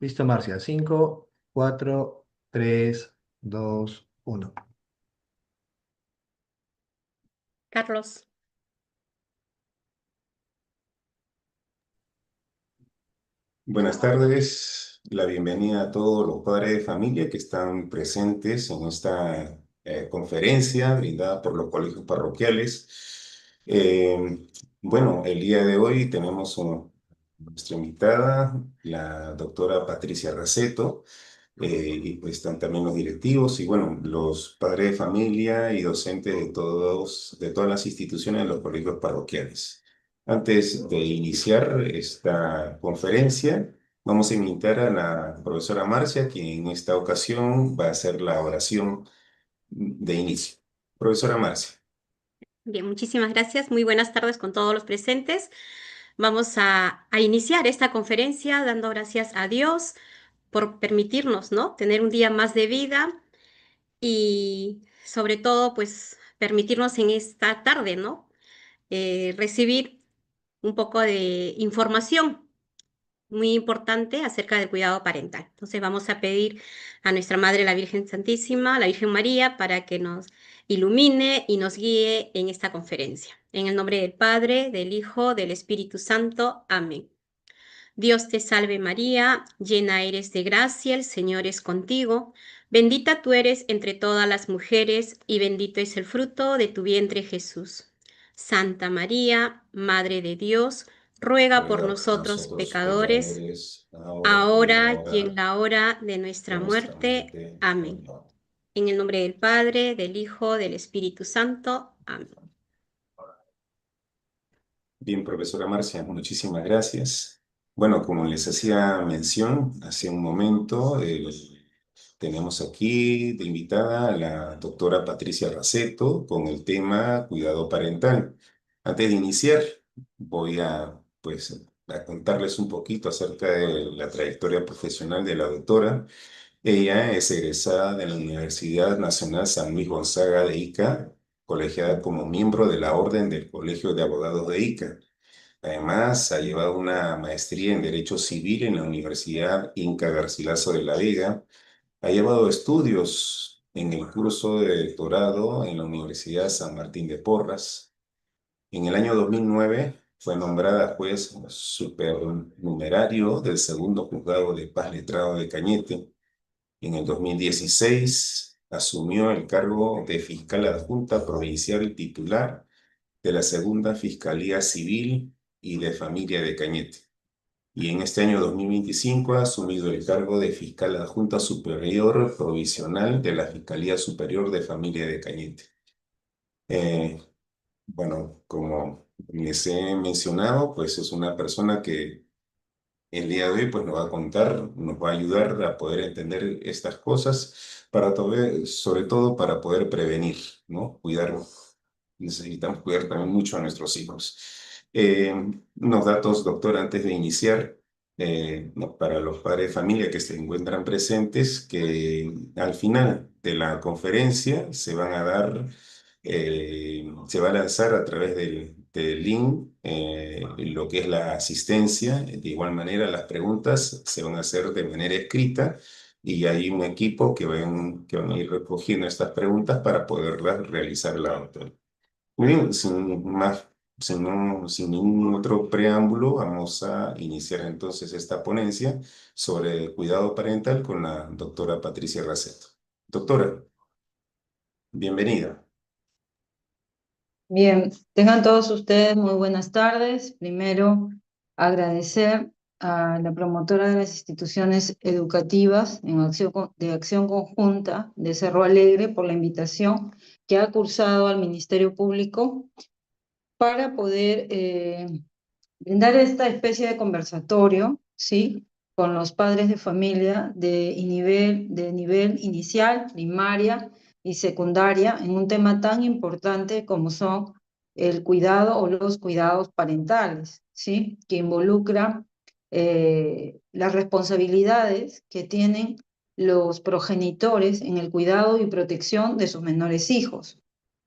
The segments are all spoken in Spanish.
Listo, Marcia. 5, 4, 3, 2, 1. Carlos. Buenas tardes, la bienvenida a todos los padres de familia que están presentes en esta conferencia brindada por los colegios parroquiales. Bueno, el día de hoy tenemos nuestra invitada, la doctora Patricia Raceto, y pues están también los directivos y bueno, los padres de familia y docentes de todas las instituciones de los colegios parroquiales. Antes de iniciar esta conferencia, vamos a invitar a la profesora Marcia, quien en esta ocasión va a hacer la oración de inicio. Profesora Marcia. Bien, muchísimas gracias. Muy buenas tardes con todos los presentes. Vamos a iniciar esta conferencia dando gracias a Dios por permitirnos, ¿no?, tener un día más de vida y sobre todo, pues, permitirnos en esta tarde, ¿no?, recibir un poco de información muy importante acerca del cuidado parental. Entonces vamos a pedir a nuestra Madre, la Virgen Santísima, la Virgen María, para que nos ilumine y nos guíe en esta conferencia. En el nombre del Padre, del Hijo, del Espíritu Santo. Amén. Dios te salve María, llena eres de gracia, el Señor es contigo. Bendita tú eres entre todas las mujeres y bendito es el fruto de tu vientre Jesús. Santa María, Madre de Dios, ruega por nosotros pecadores, ahora y en la hora de nuestra muerte. Amén. En el nombre del Padre, del Hijo, del Espíritu Santo. Amén. Bien, profesora Marcia, muchísimas gracias. Bueno, como les hacía mención hace un momento, tenemos aquí de invitada a la doctora Patricia Raceto con el tema cuidado parental. Antes de iniciar, voy a contarles un poquito acerca de la trayectoria profesional de la doctora. Ella es egresada de la Universidad Nacional San Luis Gonzaga de Ica, colegiada como miembro de la Orden del Colegio de Abogados de Ica. Además, ha llevado una maestría en Derecho Civil en la Universidad Inca Garcilaso de la Vega. Ha llevado estudios en el curso de doctorado en la Universidad San Martín de Porras. En el año 2009 fue nombrada juez supernumerario del segundo juzgado de paz letrado de Cañete. En el 2016 asumió el cargo de fiscal adjunta provincial y titular de la Segunda Fiscalía Civil y de Familia de Cañete. Y en este año 2025 ha asumido el cargo de fiscal adjunta superior provisional de la Fiscalía Superior de Familia de Cañete. Bueno, como les he mencionado, pues es una persona que el día de hoy pues nos va a contar, nos va a ayudar a poder entender estas cosas, sobre todo para poder prevenir, ¿no? Necesitamos cuidar también mucho a nuestros hijos. Unos datos, doctor, antes de iniciar, no, para los padres de familia que se encuentran presentes, que al final de la conferencia se va a lanzar a través del link lo que es la asistencia. De igual manera, las preguntas se van a hacer de manera escrita y hay un equipo que van a ir recogiendo estas preguntas para poderlas realizar la doctora. Muy bien, sin ningún otro preámbulo, vamos a iniciar entonces esta ponencia sobre el cuidado parental con la doctora Patricia Raceto. Doctora, bienvenida. Bien, tengan todos ustedes muy buenas tardes. Primero, agradecer a la promotora de las instituciones educativas de acción conjunta de Cerro Alegre por la invitación que ha cursado al Ministerio Público para poder brindar esta especie de conversatorio, ¿sí?, con los padres de familia de nivel inicial, primaria y secundaria, en un tema tan importante como son el cuidado o los cuidados parentales, ¿sí?, que involucra las responsabilidades que tienen los progenitores en el cuidado y protección de sus menores hijos.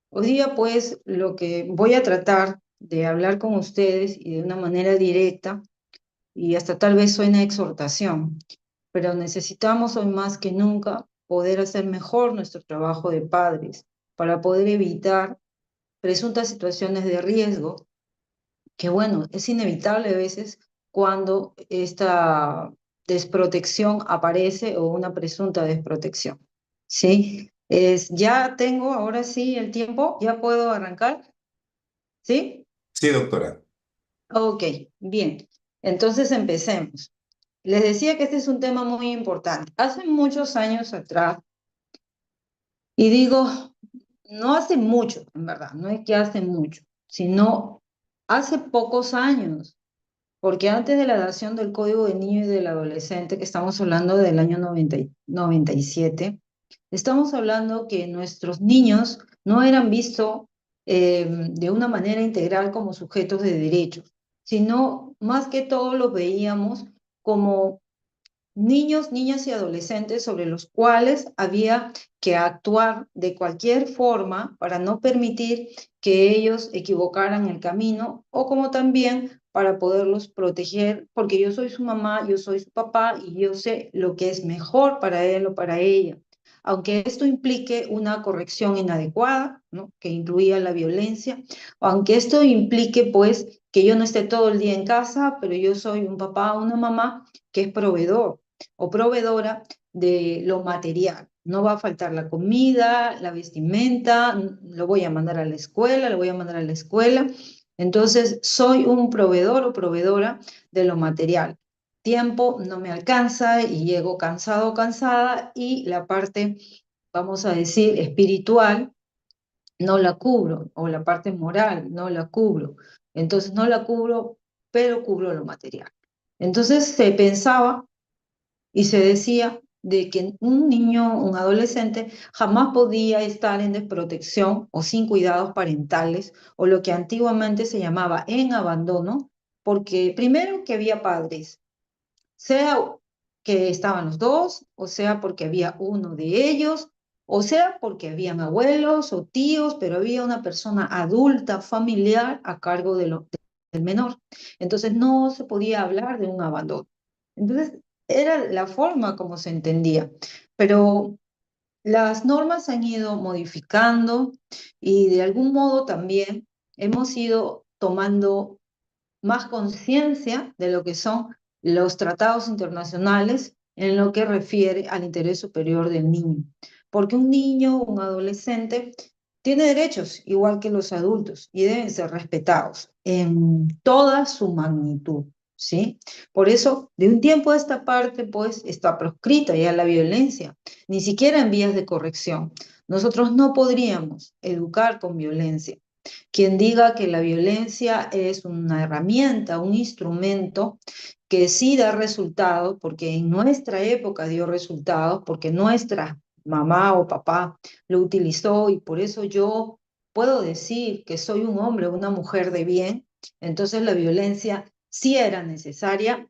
Hoy día, pues, lo que voy a tratar de hablar con ustedes y de una manera directa, y hasta tal vez suene exhortación, pero necesitamos hoy más que nunca poder hacer mejor nuestro trabajo de padres para poder evitar presuntas situaciones de riesgo, que bueno, es inevitable a veces cuando esta desprotección aparece o una presunta desprotección, ¿sí? Ya tengo ahora sí el tiempo, ya puedo arrancar, ¿sí? Sí, doctora. Ok, bien. Entonces empecemos. Les decía que este es un tema muy importante. Hace muchos años atrás, y digo, no hace mucho, en verdad, no es que hace mucho, sino hace pocos años, porque antes de la adopción del Código del Niño y del Adolescente, que estamos hablando del año 97, estamos hablando que nuestros niños no eran vistos de una manera integral como sujetos de derechos, sino más que todo los veíamos como niños, niñas y adolescentes sobre los cuales había que actuar de cualquier forma para no permitir que ellos equivocaran el camino o como también para poderlos proteger, porque yo soy su mamá, yo soy su papá y yo sé lo que es mejor para él o para ella. Aunque esto implique una corrección inadecuada, ¿no? Que incluía la violencia, aunque esto implique pues que yo no esté todo el día en casa, pero yo soy un papá o una mamá que es proveedor o proveedora de lo material. No va a faltar la comida, la vestimenta, lo voy a mandar a la escuela, lo voy a mandar a la escuela. Entonces, soy un proveedor o proveedora de lo material. Tiempo no me alcanza y llego cansado o cansada y la parte, vamos a decir, espiritual, no la cubro, o la parte moral, no la cubro. Entonces, no la cubro, pero cubro lo material. Entonces, se pensaba y se decía de que un niño, un adolescente, jamás podía estar en desprotección o sin cuidados parentales, o lo que antiguamente se llamaba en abandono, porque primero que había padres, sea que estaban los dos, o sea porque había uno de ellos, o sea porque habían abuelos o tíos, pero había una persona adulta, familiar, a cargo del menor. Entonces no se podía hablar de un abandono. Entonces era la forma como se entendía, pero las normas han ido modificando y de algún modo también hemos ido tomando más conciencia de lo que son los tratados internacionales en lo que refiere al interés superior del niño. Porque un niño, un adolescente, tiene derechos igual que los adultos y deben ser respetados en toda su magnitud, ¿sí? Por eso, de un tiempo a esta parte, pues, está proscrita ya la violencia, ni siquiera en vías de corrección. Nosotros no podríamos educar con violencia. Quien diga que la violencia es una herramienta, un instrumento que sí da resultados, porque en nuestra época dio resultados, porque nuestra mamá o papá lo utilizó y por eso yo puedo decir que soy un hombre o una mujer de bien, entonces la violencia sí era necesaria.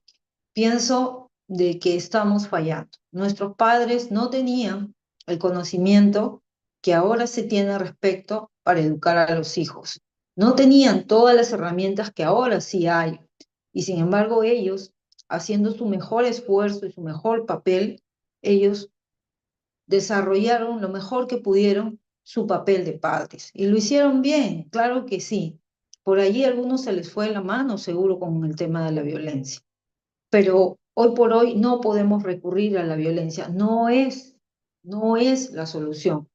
Pienso de que estamos fallando. Nuestros padres no tenían el conocimiento que ahora se tiene respecto para educar a los hijos. No tenían todas las herramientas que ahora sí hay. Y sin embargo ellos, haciendo su mejor esfuerzo y su mejor papel, ellos desarrollaron lo mejor que pudieron su papel de padres. Y lo hicieron bien, claro que sí. Por allí a algunos se les fue la mano, seguro, con el tema de la violencia, pero hoy por hoy no podemos recurrir a la violencia. No es la solución.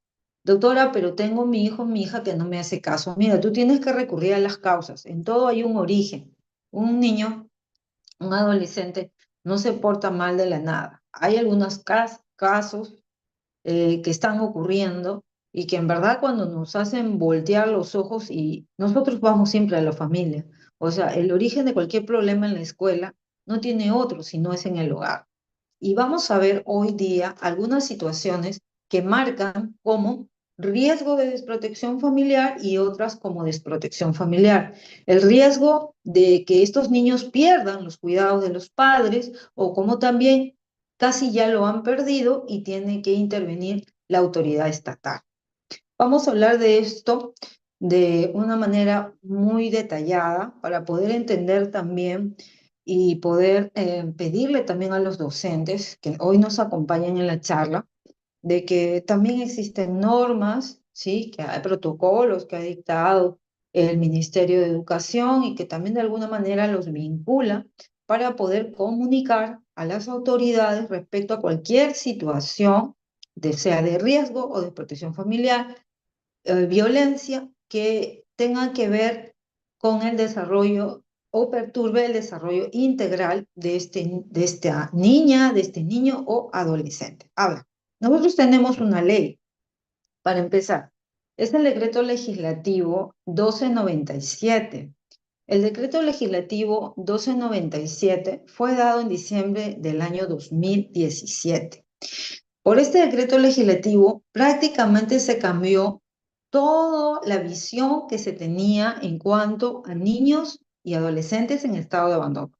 Doctora, pero tengo mi hijo, mi hija que no me hace caso. Mira, tú tienes que recurrir a las causas. En todo hay un origen. Un niño, un adolescente, no se porta mal de la nada. Hay algunos casos que están ocurriendo y que en verdad cuando nos hacen voltear los ojos y nosotros vamos siempre a la familia. O sea, el origen de cualquier problema en la escuela no tiene otro si no es en el hogar. Y vamos a ver hoy día algunas situaciones que marcan como riesgo de desprotección familiar y otras como desprotección familiar. El riesgo de que estos niños pierdan los cuidados de los padres o como también casi ya lo han perdido y tiene que intervenir la autoridad estatal. Vamos a hablar de esto de una manera muy detallada para poder entender también y poder pedirle también a los docentes que hoy nos acompañan en la charla, de que también existen normas, ¿sí? Que hay protocolos que ha dictado el Ministerio de Educación y que también de alguna manera los vincula para poder comunicar a las autoridades respecto a cualquier situación, sea de riesgo o de protección familiar, violencia que tenga que ver con el desarrollo o perturbe el desarrollo integral de esta niña, de este niño o adolescente. Ahora, nosotros tenemos una ley, para empezar. Es el decreto legislativo 1297. El decreto legislativo 1297 fue dado en diciembre del año 2017. Por este decreto legislativo prácticamente se cambió toda la visión que se tenía en cuanto a niños y adolescentes en estado de abandono.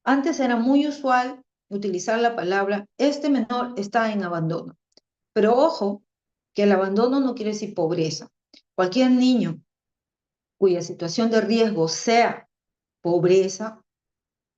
Antes era muy usual utilizar la palabra este menor está en abandono. Pero ojo, que el abandono no quiere decir pobreza. Cualquier niño cuya situación de riesgo sea pobreza,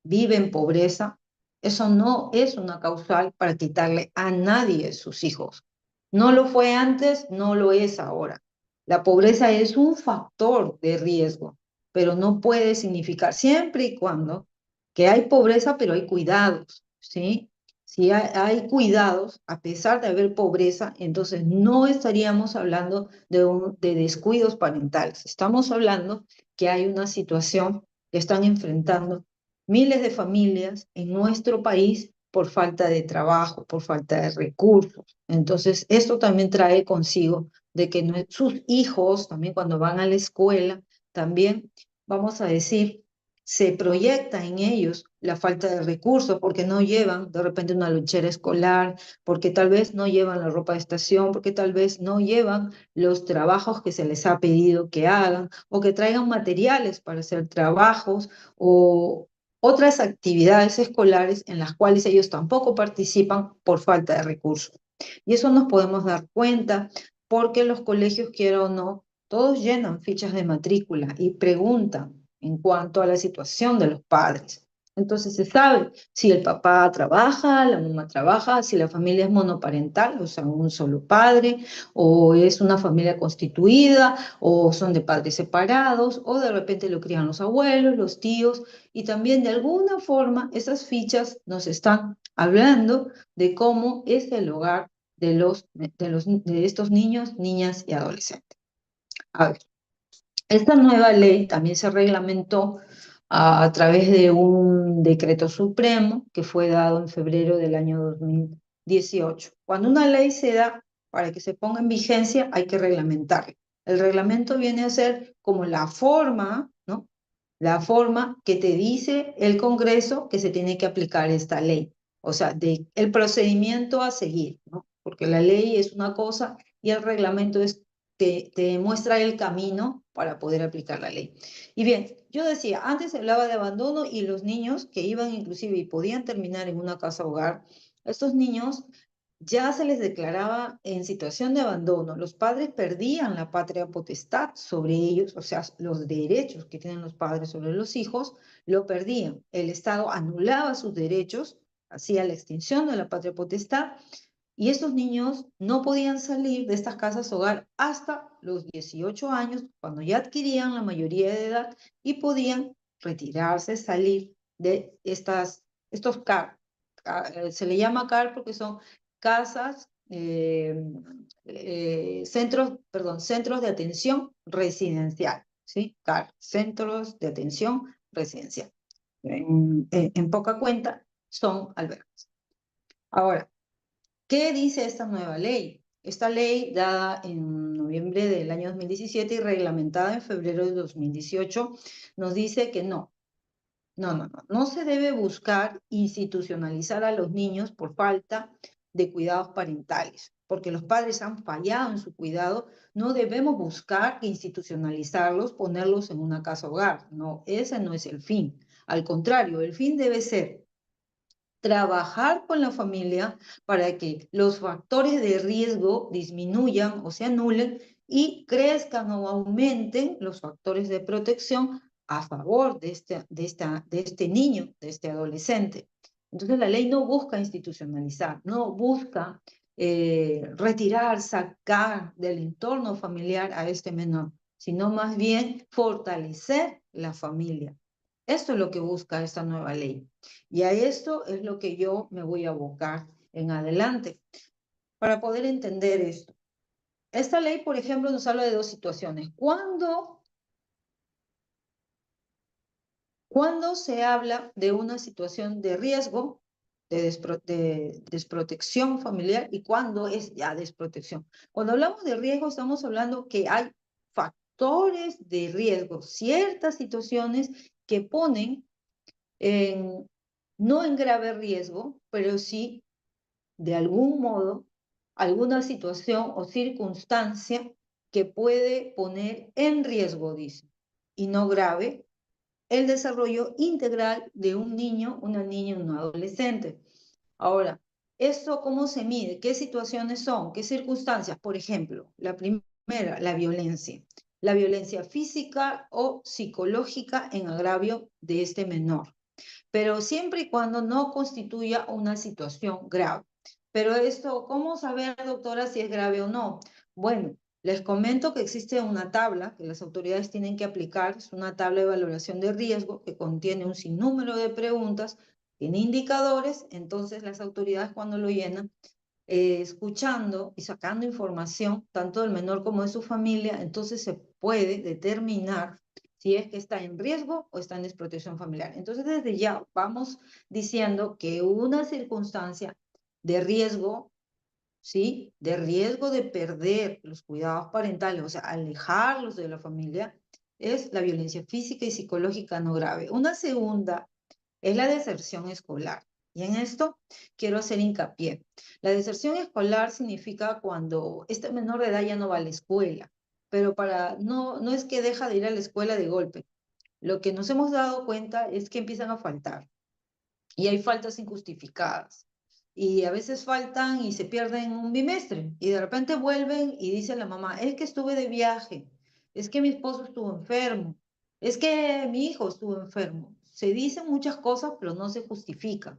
vive en pobreza, eso no es una causal para quitarle a nadie sus hijos. No lo fue antes, no lo es ahora. La pobreza es un factor de riesgo, pero no puede significar siempre y cuando que hay pobreza, pero hay cuidados, ¿sí? Si hay cuidados, a pesar de haber pobreza, entonces no estaríamos hablando de descuidos parentales. Estamos hablando que hay una situación que están enfrentando miles de familias en nuestro país por falta de trabajo, por falta de recursos. Entonces, esto también trae consigo de que sus hijos, también cuando van a la escuela, también, vamos a decir, se proyecta en ellos la falta de recursos porque no llevan de repente una lonchera escolar, porque tal vez no llevan la ropa de estación, porque tal vez no llevan los trabajos que se les ha pedido que hagan o que traigan materiales para hacer trabajos o otras actividades escolares en las cuales ellos tampoco participan por falta de recursos. Y eso nos podemos dar cuenta porque los colegios, quiera o no, todos llenan fichas de matrícula y preguntan en cuanto a la situación de los padres. Entonces se sabe si el papá trabaja, la mamá trabaja, si la familia es monoparental, o sea, un solo padre, o es una familia constituida, o son de padres separados, o de repente lo crían los abuelos, los tíos, y también de alguna forma esas fichas nos están hablando de cómo es el hogar de estos niños, niñas y adolescentes. A ver, esta nueva ley también se reglamentó a través de un decreto supremo que fue dado en febrero del año 2018. Cuando una ley se da para que se ponga en vigencia, hay que reglamentarla. El reglamento viene a ser como la forma, ¿no? La forma que te dice el Congreso que se tiene que aplicar esta ley. O sea, el procedimiento a seguir, ¿no? Porque la ley es una cosa y el reglamento te muestra el camino para poder aplicar la ley. Y bien, yo decía, antes se hablaba de abandono y los niños que iban inclusive y podían terminar en una casa hogar, estos niños ya se les declaraba en situación de abandono. Los padres perdían la patria potestad sobre ellos, o sea, los derechos que tienen los padres sobre los hijos, lo perdían. El Estado anulaba sus derechos, hacía la extinción de la patria potestad, y estos niños no podían salir de estas casas hogar hasta los 18 años, cuando ya adquirían la mayoría de edad y podían retirarse, salir de estos CAR. Se le llama CAR porque son casas, centros de atención residencial, ¿sí? CAR, centros de atención residencial. En poca cuenta, son albergues. Ahora, ¿qué dice esta nueva ley? Esta ley, dada en noviembre del año 2017 y reglamentada en febrero de 2018, nos dice que no se debe buscar institucionalizar a los niños por falta de cuidados parentales, porque los padres han fallado en su cuidado. No debemos buscar institucionalizarlos, ponerlos en una casa hogar. No, ese no es el fin. Al contrario, el fin debe ser trabajar con la familia para que los factores de riesgo disminuyan o se anulen y crezcan o aumenten los factores de protección a favor de este niño, de este adolescente. Entonces la ley no busca institucionalizar, no busca retirar, sacar del entorno familiar a este menor, sino más bien fortalecer la familia. Esto es lo que busca esta nueva ley. Y a esto es lo que yo me voy a abocar en adelante para poder entender esto. Esta ley, por ejemplo, nos habla de dos situaciones. Cuando se habla de una situación de riesgo, de desprotección familiar, y cuando es ya desprotección. Cuando hablamos de riesgo, estamos hablando que hay factores de riesgo, ciertas situaciones que ponen no en grave riesgo, pero sí de algún modo alguna situación o circunstancia que puede poner en riesgo, dice, y no grave, el desarrollo integral de un niño, una niña, un adolescente. Ahora, ¿esto cómo se mide? ¿Qué situaciones son? ¿Qué circunstancias? Por ejemplo, la primera, la violencia. La violencia física o psicológica en agravio de este menor, pero siempre y cuando no constituya una situación grave. Pero esto, ¿cómo saber, doctora, si es grave o no? Bueno, les comento que existe una tabla que las autoridades tienen que aplicar, es una tabla de valoración de riesgo que contiene un sinnúmero de preguntas, tiene indicadores, entonces las autoridades cuando lo llenan, escuchando y sacando información, tanto del menor como de su familia, entonces se puede determinar si es que está en riesgo o está en desprotección familiar. Entonces, desde ya vamos diciendo que una circunstancia de riesgo, ¿sí? De riesgo de perder los cuidados parentales, o sea, alejarlos de la familia, es la violencia física y psicológica no grave. Una segunda es la deserción escolar. Y en esto quiero hacer hincapié. La deserción escolar significa cuando este menor de edad ya no va a la escuela, pero no es que deja de ir a la escuela de golpe. Lo que nos hemos dado cuenta es que empiezan a faltar y hay faltas injustificadas. Y a veces faltan y se pierden un bimestre y de repente vuelven y dice la mamá, es que estuve de viaje, es que mi esposo estuvo enfermo, es que mi hijo estuvo enfermo. Se dicen muchas cosas, pero no se justifican.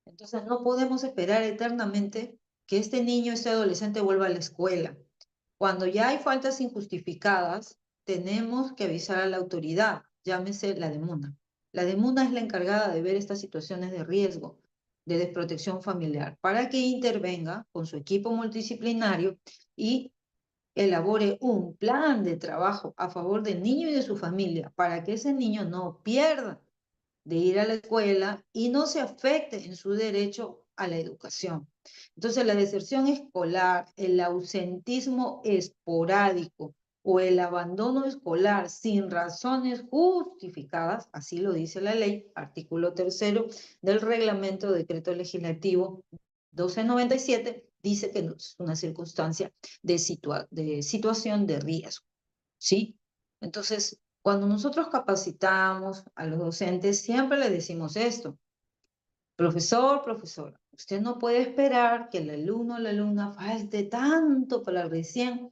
Entonces no podemos esperar eternamente que este niño, este adolescente vuelva a la escuela. Cuando ya hay faltas injustificadas, tenemos que avisar a la autoridad, llámese la DEMUNA. La DEMUNA es la encargada de ver estas situaciones de riesgo, de desprotección familiar, para que intervenga con su equipo multidisciplinario y elabore un plan de trabajo a favor del niño y de su familia, para que ese niño no pierda de ir a la escuela y no se afecte en su derecho a la educación. Entonces, la deserción escolar, el ausentismo esporádico o el abandono escolar sin razones justificadas, así lo dice la ley, artículo 3 del reglamento decreto legislativo 1297, dice que es una circunstancia de situación de riesgo, ¿sí? Entonces, cuando nosotros capacitamos a los docentes, siempre les decimos esto: profesor, profesora, usted no puede esperar que el alumno o la alumna falte tanto para recién.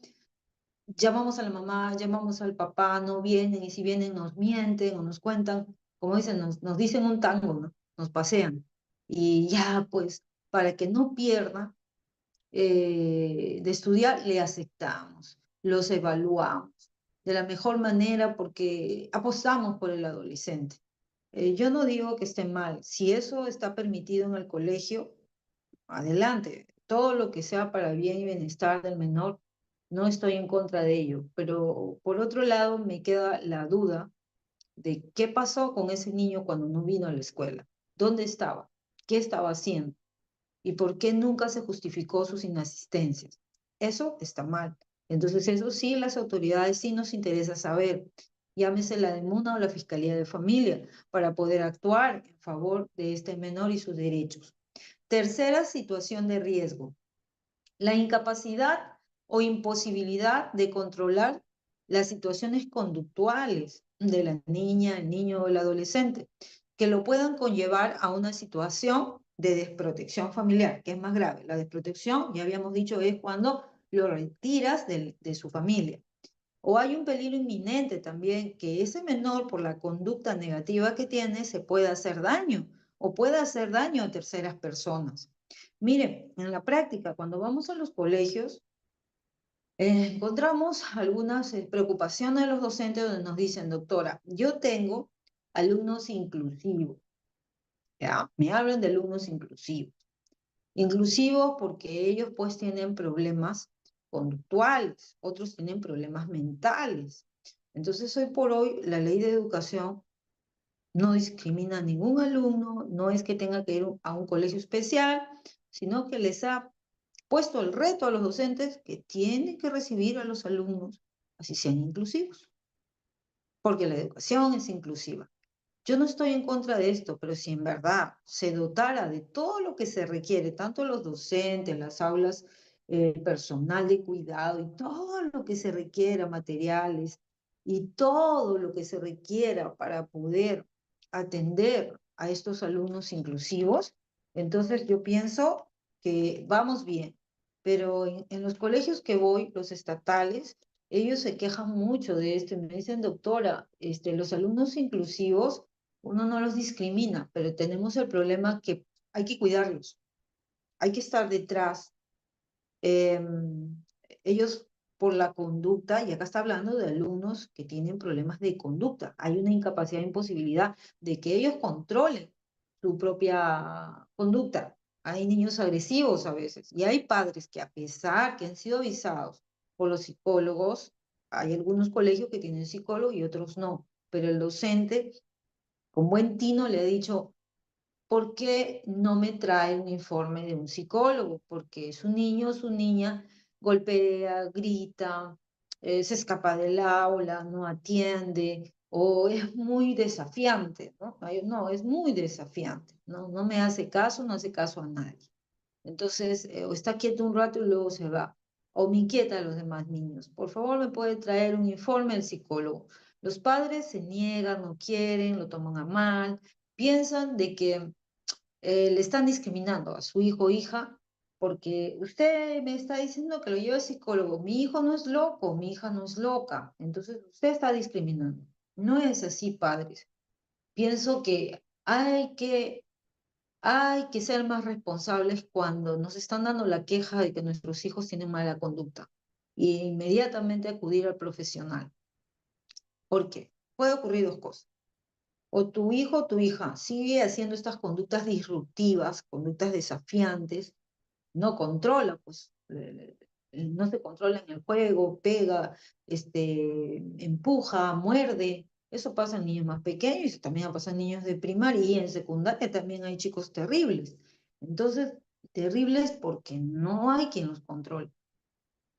Llamamos a la mamá, llamamos al papá, no vienen, y si vienen nos mienten o nos cuentan, como dicen, nos dicen un tango, ¿no? Nos pasean. Y ya, pues, para que no pierda de estudiar, le aceptamos, los evaluamos de la mejor manera porque apostamos por el adolescente. Yo no digo que esté mal, si eso está permitido en el colegio, adelante, todo lo que sea para el bien y bienestar del menor, no estoy en contra de ello, pero por otro lado me queda la duda de qué pasó con ese niño cuando no vino a la escuela, dónde estaba, qué estaba haciendo y por qué nunca se justificó sus inasistencias. Eso está mal. Entonces, eso sí, las autoridades sí nos interesa saber. Llámese la DEMUNA o la Fiscalía de Familia para poder actuar en favor de este menor y sus derechos. Tercera situación de riesgo: la incapacidad o imposibilidad de controlar las situaciones conductuales de la niña, el niño o el adolescente, que lo puedan conllevar a una situación de desprotección familiar, que es más grave. La desprotección, ya habíamos dicho, es cuando lo retiras de su familia. O hay un peligro inminente también que ese menor, por la conducta negativa que tiene, se pueda hacer daño o pueda hacer daño a terceras personas. Miren, en la práctica, cuando vamos a los colegios, encontramos algunas preocupaciones de los docentes donde nos dicen, doctora, yo tengo alumnos inclusivos, ¿ya? Me hablan de alumnos inclusivos. Inclusivos porque ellos pues tienen problemas conductuales, otros tienen problemas mentales. Entonces, hoy por hoy, la ley de educación no discrimina a ningún alumno, no es que tenga que ir a un colegio especial, sino que les ha puesto el reto a los docentes que tienen que recibir a los alumnos, así sean inclusivos, porque la educación es inclusiva. Yo no estoy en contra de esto, pero si en verdad se dotara de todo lo que se requiere, tanto los docentes, las aulas, personal de cuidado y todo lo que se requiera, materiales y todo lo que se requiera para poder atender a estos alumnos inclusivos, entonces yo pienso que vamos bien. Pero en los colegios que voy, los estatales, ellos se quejan mucho de esto y me dicen, doctora, los alumnos inclusivos uno no los discrimina, pero tenemos el problema que hay que cuidarlos, hay que estar detrás. Eh, ellos por la conducta, y acá está hablando de alumnos que tienen problemas de conducta, hay una incapacidad, imposibilidad de que ellos controlen su propia conducta. Hay niños agresivos a veces, y hay padres que a pesar que han sido avisados por los psicólogos, hay algunos colegios que tienen psicólogo y otros no, pero el docente con buen tino le ha dicho, ¿por qué no me trae un informe de un psicólogo? Porque su niño o su niña golpea, grita, se escapa del aula, no atiende, o es muy desafiante, ¿no? No, es muy desafiante, ¿no? No me hace caso, no hace caso a nadie. Entonces, o está quieto un rato y luego se va. O me inquieta a los demás niños. Por favor, me puede traer un informe del psicólogo. Los padres se niegan, no quieren, lo toman a mal, piensan de que le están discriminando a su hijo o hija porque usted me está diciendo que lo lleva al psicólogo. Mi hijo no es loco, mi hija no es loca. Entonces, usted está discriminando. No es así, padres. Pienso que hay que ser más responsables cuando nos están dando la queja de que nuestros hijos tienen mala conducta y inmediatamente acudir al profesional. ¿Por qué? Puede ocurrir dos cosas. O tu hijo o tu hija sigue haciendo estas conductas disruptivas, conductas desafiantes, no controla, pues no se controla en el juego, pega, empuja, muerde. Eso pasa en niños más pequeños y también pasa en niños de primaria y en secundaria también hay chicos terribles. Entonces, terribles porque no hay quien los controle.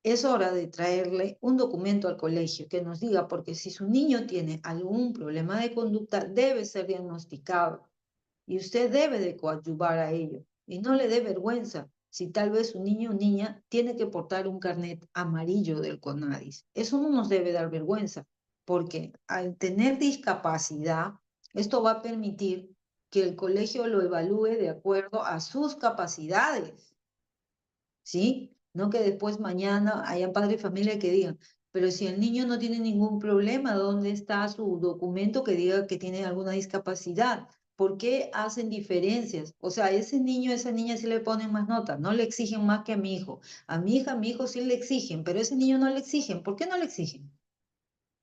Es hora de traerle un documento al colegio que nos diga, porque si su niño tiene algún problema de conducta, debe ser diagnosticado y usted debe de coadyuvar a ello. Y no le dé vergüenza si tal vez un niño o niña tiene que portar un carnet amarillo del CONADIS. Eso no nos debe dar vergüenza, porque al tener discapacidad, esto va a permitir que el colegio lo evalúe de acuerdo a sus capacidades. ¿Sí? No que después mañana haya padre de familia que digan, pero si el niño no tiene ningún problema, ¿dónde está su documento que diga que tiene alguna discapacidad? ¿Por qué hacen diferencias? O sea, a ese niño, a esa niña sí le ponen más notas, no le exigen más que a mi hijo. A mi hija, a mi hijo sí le exigen, pero a ese niño no le exigen. ¿Por qué no le exigen?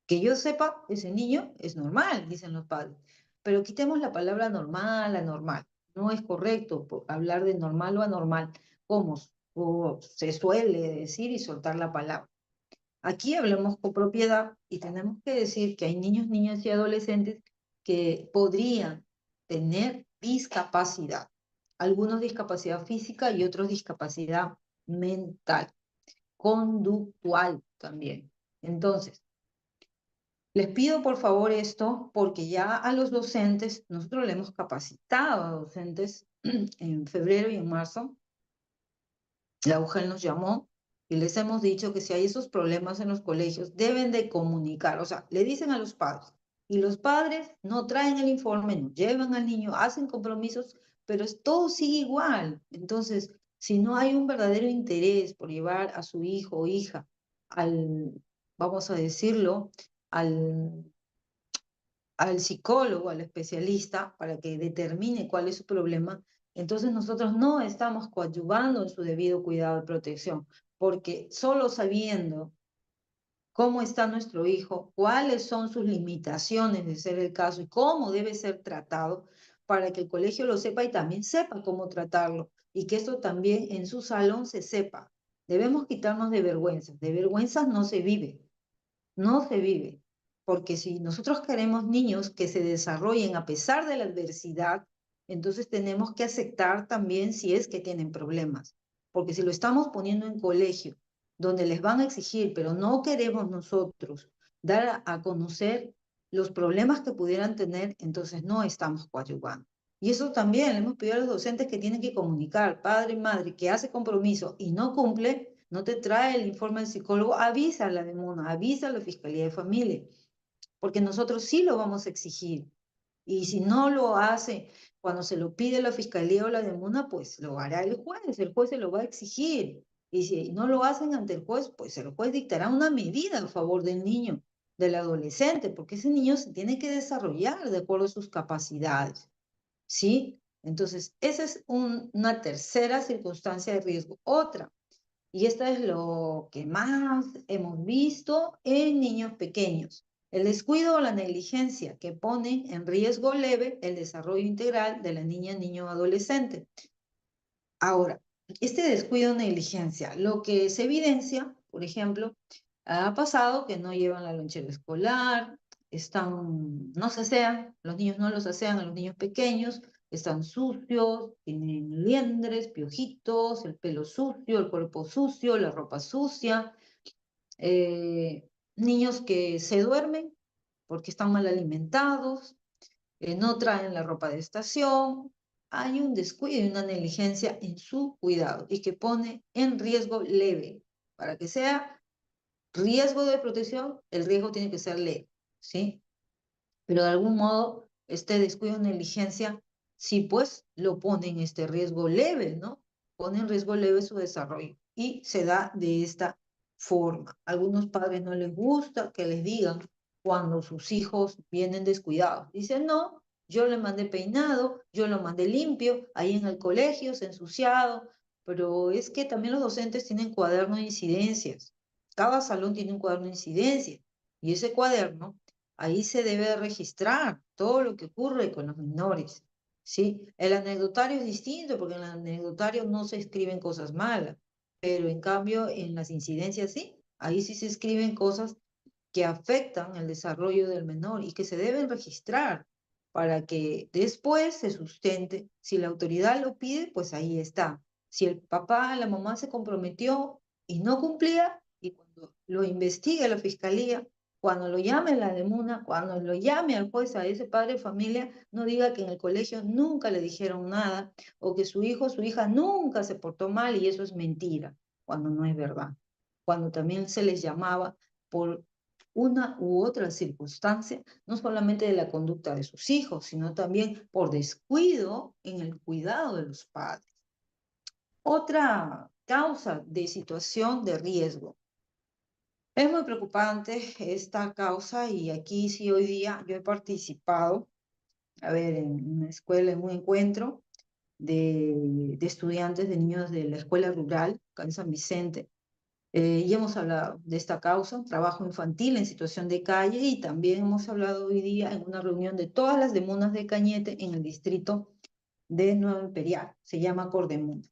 Que yo sepa, ese niño es normal, dicen los padres. Pero quitemos la palabra normal, anormal. No es correcto hablar de normal o anormal, como o se suele decir y soltar la palabra. Aquí hablamos con propiedad y tenemos que decir que hay niños, niñas y adolescentes que podrían tener discapacidad. Algunos discapacidad física y otros discapacidad mental, conductual también. Entonces, les pido por favor esto porque ya a los docentes, nosotros le hemos capacitado a docentes en febrero y en marzo, la UGEL nos llamó y les hemos dicho que si hay esos problemas en los colegios, deben de comunicar, o sea, le dicen a los padres, y los padres no traen el informe, no llevan al niño, hacen compromisos, pero todo sigue igual. Entonces, si no hay un verdadero interés por llevar a su hijo o hija al vamos a decirlo, al, al psicólogo, al especialista, para que determine cuál es su problema, entonces nosotros no estamos coadyuvando en su debido cuidado y protección, porque solo sabiendo cómo está nuestro hijo, cuáles son sus limitaciones de ser el caso y cómo debe ser tratado para que el colegio lo sepa y también sepa cómo tratarlo y que esto también en su salón se sepa. Debemos quitarnos de vergüenzas no se vive, no se vive, porque si nosotros queremos niños que se desarrollen a pesar de la adversidad, entonces tenemos que aceptar también si es que tienen problemas, porque si lo estamos poniendo en colegio, donde les van a exigir, pero no queremos nosotros dar a conocer los problemas que pudieran tener, entonces no estamos coadyuvando. Y eso también le hemos pedido a los docentes que tienen que comunicar, padre y madre, que hace compromiso y no cumple, no te trae el informe del psicólogo, avisa a la DEMUNA, avisa a la Fiscalía de Familia, porque nosotros sí lo vamos a exigir. Y si no lo hace cuando se lo pide la Fiscalía o la DEMUNA, pues lo hará el juez se lo va a exigir. Y si no lo hacen ante el juez, pues el juez dictará una medida a favor del niño, del adolescente, porque ese niño se tiene que desarrollar de acuerdo a sus capacidades. ¿Sí? Entonces, esa es una tercera circunstancia de riesgo. Otra, y esta es lo que más hemos visto en niños pequeños. El descuido o la negligencia que pone en riesgo leve el desarrollo integral de la niña, niño o adolescente. Ahora, este descuido o negligencia, lo que se evidencia, por ejemplo, ha pasado que no llevan la lonchera escolar, no se asean, los niños no los asean a los niños pequeños, están sucios, tienen liendres, piojitos, el pelo sucio, el cuerpo sucio, la ropa sucia, niños que se duermen porque están mal alimentados, no traen la ropa de estación, hay un descuido y una negligencia en su cuidado y que pone en riesgo leve. Para que sea riesgo de protección, el riesgo tiene que ser leve, ¿sí? Pero de algún modo este descuido o negligencia sí pues lo pone en este riesgo leve, ¿no? Pone en riesgo leve su desarrollo y se da de esta forma. A algunos padres no les gusta que les digan cuando sus hijos vienen descuidados. Dicen, no, yo le mandé peinado, yo lo mandé limpio, ahí en el colegio se ha ensuciado, pero es que también los docentes tienen cuaderno de incidencias. Cada salón tiene un cuaderno de incidencias y ese cuaderno ahí se debe registrar todo lo que ocurre con los menores, ¿sí? El anecdotario es distinto porque en el anecdotario no se escriben cosas malas, pero en cambio en las incidencias sí, ahí sí se escriben cosas que afectan el desarrollo del menor y que se deben registrar para que después se sustente. Si la autoridad lo pide, pues ahí está. Si el papá, la mamá se comprometió y no cumplía, y cuando lo investigue la fiscalía, cuando lo llame la DEMUNA, cuando lo llame al juez a ese padre de familia, no diga que en el colegio nunca le dijeron nada o que su hijo o su hija nunca se portó mal y eso es mentira, cuando no es verdad. Cuando también se les llamaba por una u otra circunstancia, no solamente de la conducta de sus hijos, sino también por descuido en el cuidado de los padres. Otra causa de situación de riesgo. Es muy preocupante esta causa y aquí sí hoy día yo he participado, a ver, en una escuela, en un encuentro de estudiantes, de niños de la escuela rural, acá en San Vicente, y hemos hablado de esta causa, trabajo infantil en situación de calle, y también hemos hablado hoy día en una reunión de todas las demunas de Cañete en el distrito de Nuevo Imperial, se llama Cordemuna.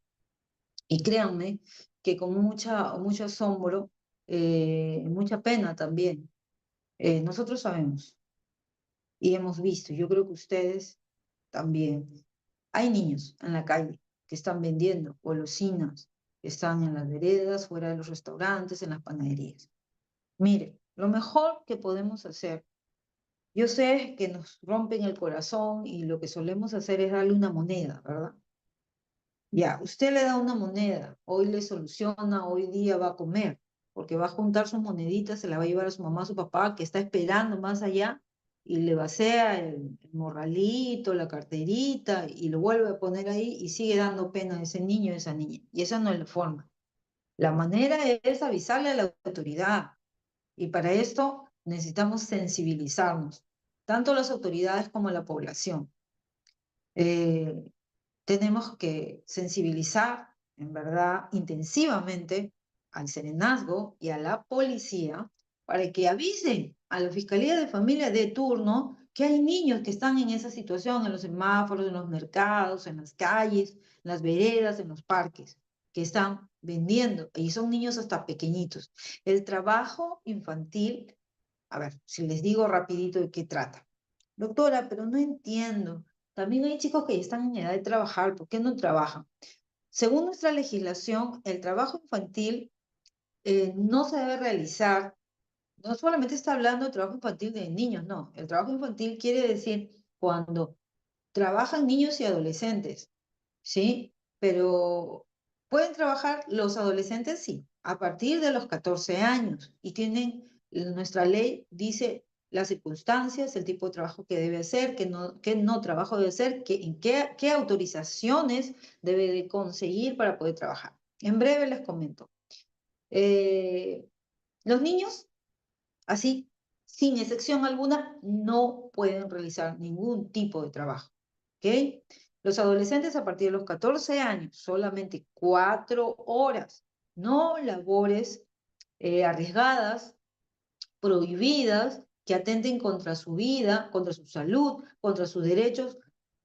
Y créanme que con mucho asombro, mucha pena también, nosotros sabemos y hemos visto, yo creo que ustedes también, hay niños en la calle que están vendiendo golosinas, que están en las veredas, fuera de los restaurantes, en las panaderías. Mire, lo mejor que podemos hacer, yo sé que nos rompen el corazón y lo que solemos hacer es darle una moneda, ¿verdad? Ya, usted le da una moneda, hoy le soluciona, hoy día va a comer, porque va a juntar sus moneditas, se la va a llevar a su mamá, a su papá, que está esperando más allá, y le vacía el morralito, la carterita, y lo vuelve a poner ahí, y sigue dando pena a ese niño y a esa niña. Y esa no es la forma. La manera es avisarle a la autoridad, Y para esto necesitamos sensibilizarnos, tanto las autoridades como la población. Eh, Tenemos que sensibilizar, en verdad, intensivamente al serenazgo y a la policía para que avisen a la Fiscalía de Familia de turno que hay niños que están en esa situación, en los semáforos, en los mercados, en las calles, en las veredas, en los parques, que están vendiendo, y son niños hasta pequeñitos. El trabajo infantil, a ver, si les digo rapidito de qué trata. Doctora, pero no entiendo. También hay chicos que ya están en edad de trabajar, ¿por qué no trabajan? Según nuestra legislación, el trabajo infantil no se debe realizar, no solamente está hablando de trabajo infantil de niños, no. El trabajo infantil quiere decir cuando trabajan niños y adolescentes, ¿sí? Pero pueden trabajar los adolescentes, sí, a partir de los 14 años y nuestra ley dice las circunstancias, el tipo de trabajo que debe hacer, qué no trabajo debe hacer, qué autorizaciones debe de conseguir para poder trabajar. En breve les comento. Eh, los niños, así, sin excepción alguna, no pueden realizar ningún tipo de trabajo. ¿Ok? Los adolescentes a partir de los 14 años, solamente 4 horas, no labores arriesgadas, prohibidas, que atenten contra su vida, contra su salud, contra sus derechos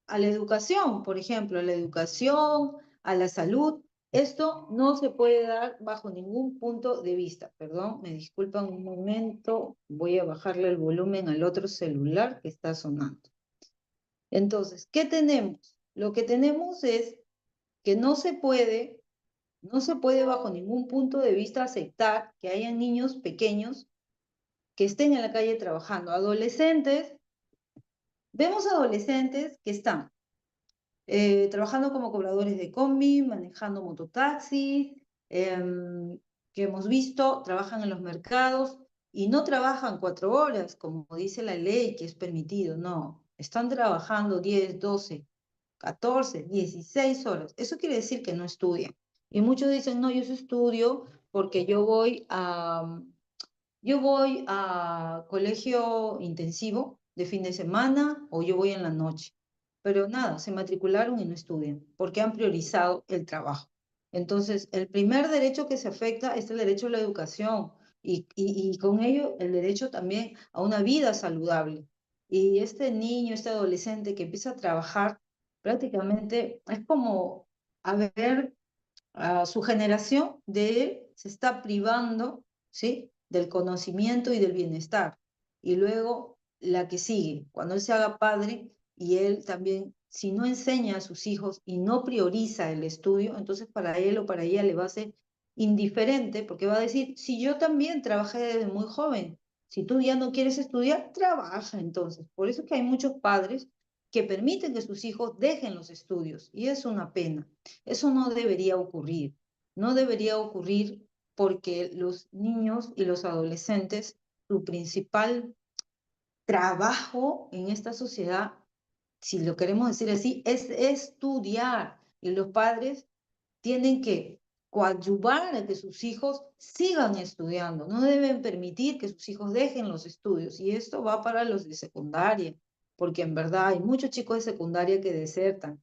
a la educación, por ejemplo, a la educación, a la salud. Esto no se puede dar bajo ningún punto de vista. Perdón, me disculpan un momento, voy a bajarle el volumen al otro celular que está sonando. Entonces, ¿qué tenemos? Lo que tenemos es que no se puede bajo ningún punto de vista aceptar que haya niños pequeños que estén en la calle trabajando. Adolescentes, vemos adolescentes que están trabajando como cobradores de combi, manejando mototaxis, que hemos visto, trabajan en los mercados y no trabajan 4 horas, como dice la ley que es permitido, no, están trabajando 10, 12, 14, 16 horas. Eso quiere decir que no estudian. Y muchos dicen, no, yo sí estudio porque yo voy a colegio intensivo de fin de semana o yo voy en la noche. Pero nada, se matricularon y no estudian porque han priorizado el trabajo. Entonces, el primer derecho que se afecta es el derecho a la educación y con ello el derecho también a una vida saludable. Y este niño, este adolescente que empieza a trabajar, prácticamente es como, a ver, a su generación de él se está privando, ¿sí? Del conocimiento y del bienestar. Y luego la que sigue, cuando él se haga padre y él también, si no enseña a sus hijos y no prioriza el estudio, entonces para él o para ella le va a ser indiferente porque va a decir, si yo también trabajé desde muy joven, si tú ya no quieres estudiar, trabaja entonces. Por eso es que hay muchos padres que permiten que sus hijos dejen los estudios y es una pena. Eso no debería ocurrir. No debería ocurrir porque los niños y los adolescentes, su principal trabajo en esta sociedad, si lo queremos decir así, es estudiar. Y los padres tienen que coadyuvar a que sus hijos sigan estudiando. No deben permitir que sus hijos dejen los estudios. Y esto va para los de secundaria, porque en verdad hay muchos chicos de secundaria que desertan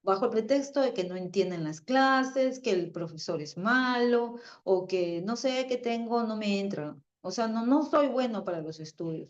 bajo el pretexto de que no entienden las clases, que el profesor es malo o que no sé qué tengo, no me entra. O sea, no soy bueno para los estudios.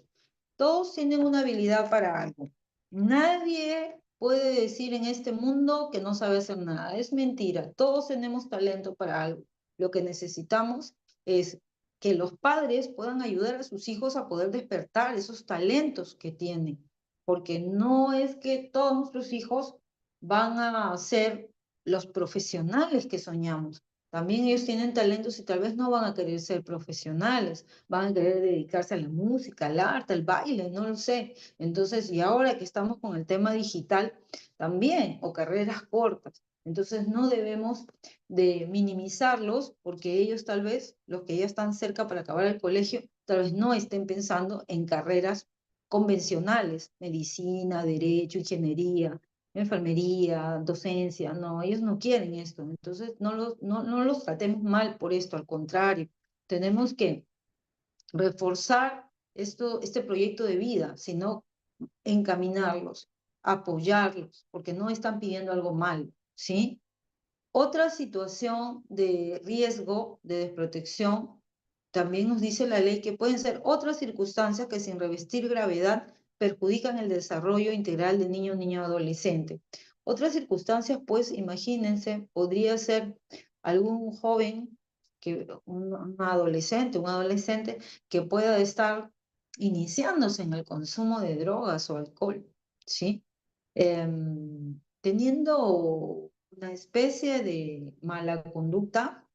Todos tienen una habilidad para algo. Nadie puede decir en este mundo que no sabe hacer nada. Es mentira. Todos tenemos talento para algo. Lo que necesitamos es que los padres puedan ayudar a sus hijos a poder despertar esos talentos que tienen. Porque no es que todos nuestros hijos van a ser los profesionales que soñamos. También ellos tienen talentos y tal vez no van a querer ser profesionales, van a querer dedicarse a la música, al arte, al baile, no lo sé. Entonces, y ahora que estamos con el tema digital, también, o carreras cortas. Entonces, no debemos de minimizarlos porque ellos tal vez, los que ya están cerca para acabar el colegio, tal vez no estén pensando en carreras convencionales, medicina, derecho, ingeniería, enfermería, docencia, no, ellos no quieren esto, entonces no los tratemos mal por esto, al contrario, tenemos que reforzar este proyecto de vida, sino encaminarlos, apoyarlos, porque no están pidiendo algo malo, ¿sí? Otra situación de riesgo, de desprotección, también nos dice la ley que pueden ser otras circunstancias que sin revestir gravedad perjudican el desarrollo integral del niño o niña adolescente. Otras circunstancias, pues, imagínense, podría ser algún joven, un adolescente que pueda estar iniciándose en el consumo de drogas o alcohol, ¿sí? Teniendo una especie de mala conducta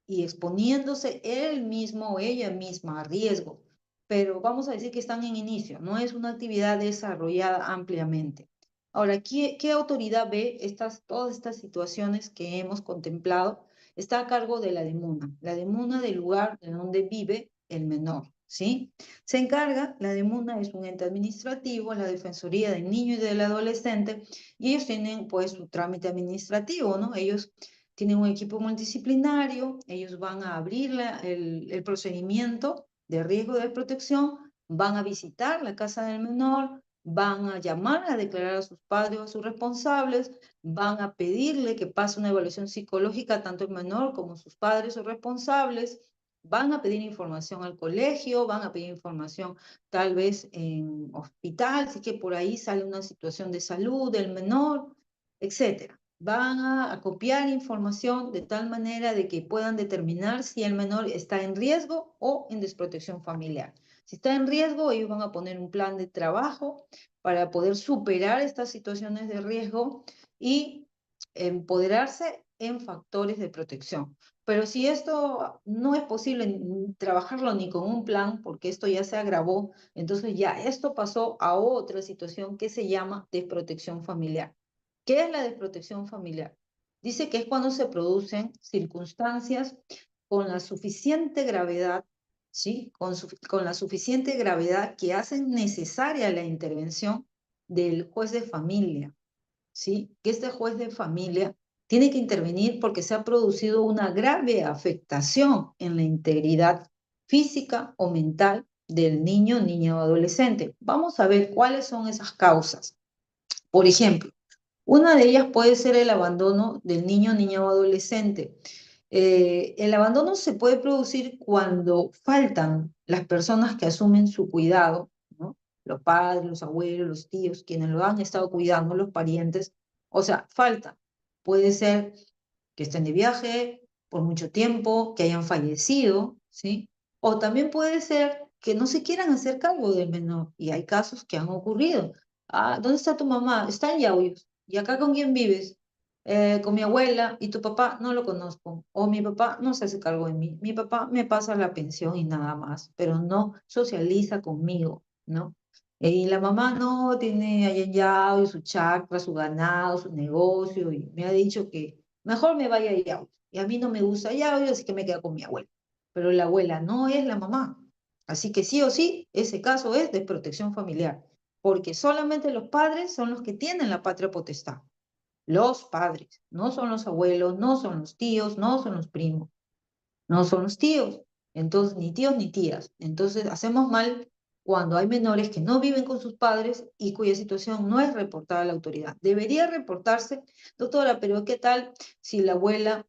y exponiéndose él mismo o ella misma a riesgo, pero vamos a decir que están en inicio, no es una actividad desarrollada ampliamente. Ahora, ¿qué autoridad ve todas estas situaciones que hemos contemplado? Está a cargo de la DEMUNA del lugar de donde vive el menor, ¿sí? Se encarga, la DEMUNA es un ente administrativo, la Defensoría del Niño y del Adolescente, y ellos tienen pues su trámite administrativo, ¿no? Ellos tienen un equipo multidisciplinario, ellos van a abrir el procedimiento de riesgo de protección, van a visitar la casa del menor, van a llamar a declarar a sus padres o a sus responsables, van a pedirle que pase una evaluación psicológica tanto el menor como sus padres o responsables, van a pedir información al colegio, van a pedir información tal vez en hospital, así que por ahí sale una situación de salud del menor, etcétera. Van a copiar información de tal manera de que puedan determinar si el menor está en riesgo o en desprotección familiar. Si está en riesgo, ellos van a poner un plan de trabajo para poder superar estas situaciones de riesgo y empoderarse en factores de protección. Pero si esto no es posible trabajarlo ni con un plan, porque esto ya se agravó, entonces ya esto pasó a otra situación que se llama desprotección familiar. ¿Qué es la desprotección familiar? Dice que es cuando se producen circunstancias con la suficiente gravedad, ¿sí? Con la suficiente gravedad que hacen necesaria la intervención del juez de familia, ¿sí? Que este juez de familia tiene que intervenir porque se ha producido una grave afectación en la integridad física o mental del niño, niña o adolescente. Vamos a ver cuáles son esas causas. Por ejemplo, una de ellas puede ser el abandono del niño, niña o adolescente. El abandono se puede producir cuando faltan las personas que asumen su cuidado, ¿no? Los padres, los abuelos, los tíos, quienes lo han estado cuidando, los parientes. O sea, falta. Puede ser que estén de viaje por mucho tiempo, que hayan fallecido, ¿sí? O también puede ser que no se quieran hacer cargo del menor. Y hay casos que han ocurrido. Ah, ¿dónde está tu mamá? Está en Yauyos. ¿Y acá con quién vives? Con mi abuela. ¿Y tu papá? No lo conozco. O mi papá no se hace cargo de mí. Mi papá me pasa la pensión y nada más, pero no socializa conmigo, ¿no? Y la mamá no tiene allá en Yauyos su chacra, su ganado, su negocio, y me ha dicho que mejor me vaya a Yauyos. Y a mí no me gusta Yauyos, así que me quedo con mi abuela. Pero la abuela no es la mamá. Así que sí o sí, ese caso es de protección familiar, porque solamente los padres son los que tienen la patria potestad. Los padres, no son los abuelos, no son los tíos, no son los primos, no son los tíos. Entonces, ni tíos ni tías. Entonces, hacemos mal cuando hay menores que no viven con sus padres y cuya situación no es reportada a la autoridad. Debería reportarse, doctora, pero ¿qué tal si la abuela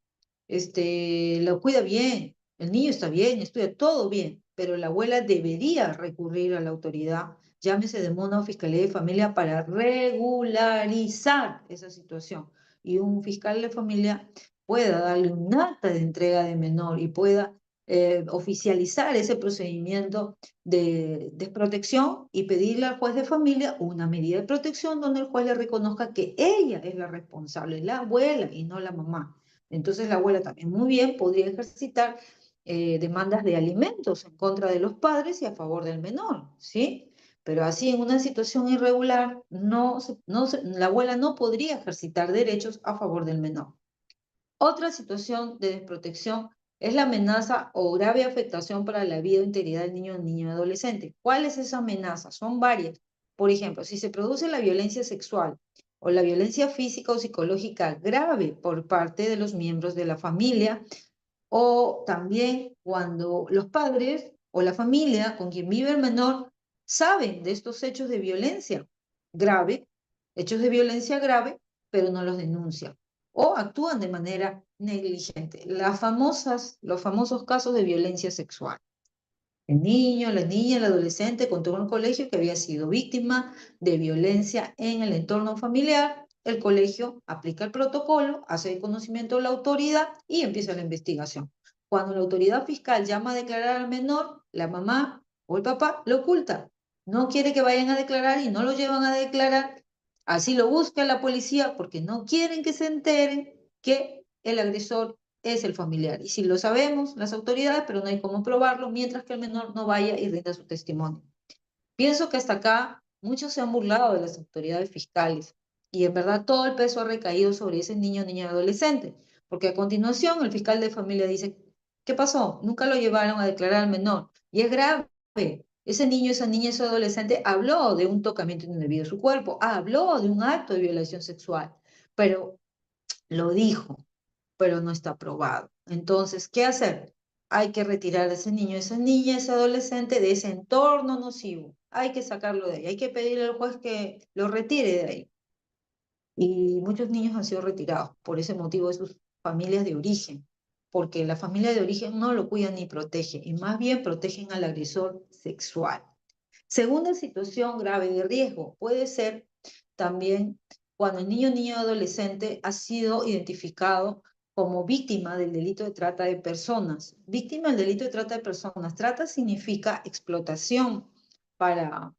lo cuida bien? El niño está bien, estudia todo bien, pero la abuela debería recurrir a la autoridad, llámese DEMUNA o Fiscalía de Familia, para regularizar esa situación. Y un fiscal de familia pueda darle un acta de entrega de menor y pueda oficializar ese procedimiento de desprotección y pedirle al juez de familia una medida de protección donde el juez le reconozca que ella es la responsable, la abuela y no la mamá. Entonces la abuela también muy bien podría ejercitar demandas de alimentos en contra de los padres y a favor del menor, ¿sí? Pero así en una situación irregular, la abuela no podría ejercitar derechos a favor del menor. Otra situación de desprotección es la amenaza o grave afectación para la vida o integridad del niño o niña adolescente. ¿Cuál es esa amenaza? Son varias. Por ejemplo, si se produce la violencia sexual o la violencia física o psicológica grave por parte de los miembros de la familia, o también cuando los padres o la familia con quien vive el menor saben de estos hechos de violencia grave, pero no los denuncian o actúan de manera negligente. Los famosos casos de violencia sexual. El niño, la niña, el adolescente contó en el colegio que había sido víctima de violencia en el entorno familiar. El colegio aplica el protocolo, hace el conocimiento de la autoridad y empieza la investigación. Cuando la autoridad fiscal llama a declarar al menor, la mamá o el papá lo oculta. No quiere que vayan a declarar y no lo llevan a declarar. Así lo busca la policía porque no quieren que se enteren que el agresor es el familiar. Y si lo sabemos, las autoridades, pero no hay cómo probarlo, mientras que el menor no vaya y rinda su testimonio. Pienso que hasta acá muchos se han burlado de las autoridades fiscales y en verdad todo el peso ha recaído sobre ese niño, niña, adolescente, porque a continuación el fiscal de familia dice, ¿qué pasó? Nunca lo llevaron a declarar al menor y es grave. Ese niño, esa niña, ese adolescente habló de un tocamiento indebido a su cuerpo, habló de un acto de violación sexual, pero lo dijo, pero no está aprobado. Entonces, ¿qué hacer? Hay que retirar a ese niño, esa niña, ese adolescente de ese entorno nocivo. Hay que sacarlo de ahí, hay que pedirle al juez que lo retire de ahí. Y muchos niños han sido retirados por ese motivo de sus familias de origen, porque la familia de origen no lo cuida ni protege, y más bien protegen al agresor sexual. Segunda situación grave de riesgo puede ser también cuando el niño, niña o adolescente ha sido identificado como víctima del delito de trata de personas. Víctima del delito de trata de personas. Trata significa explotación para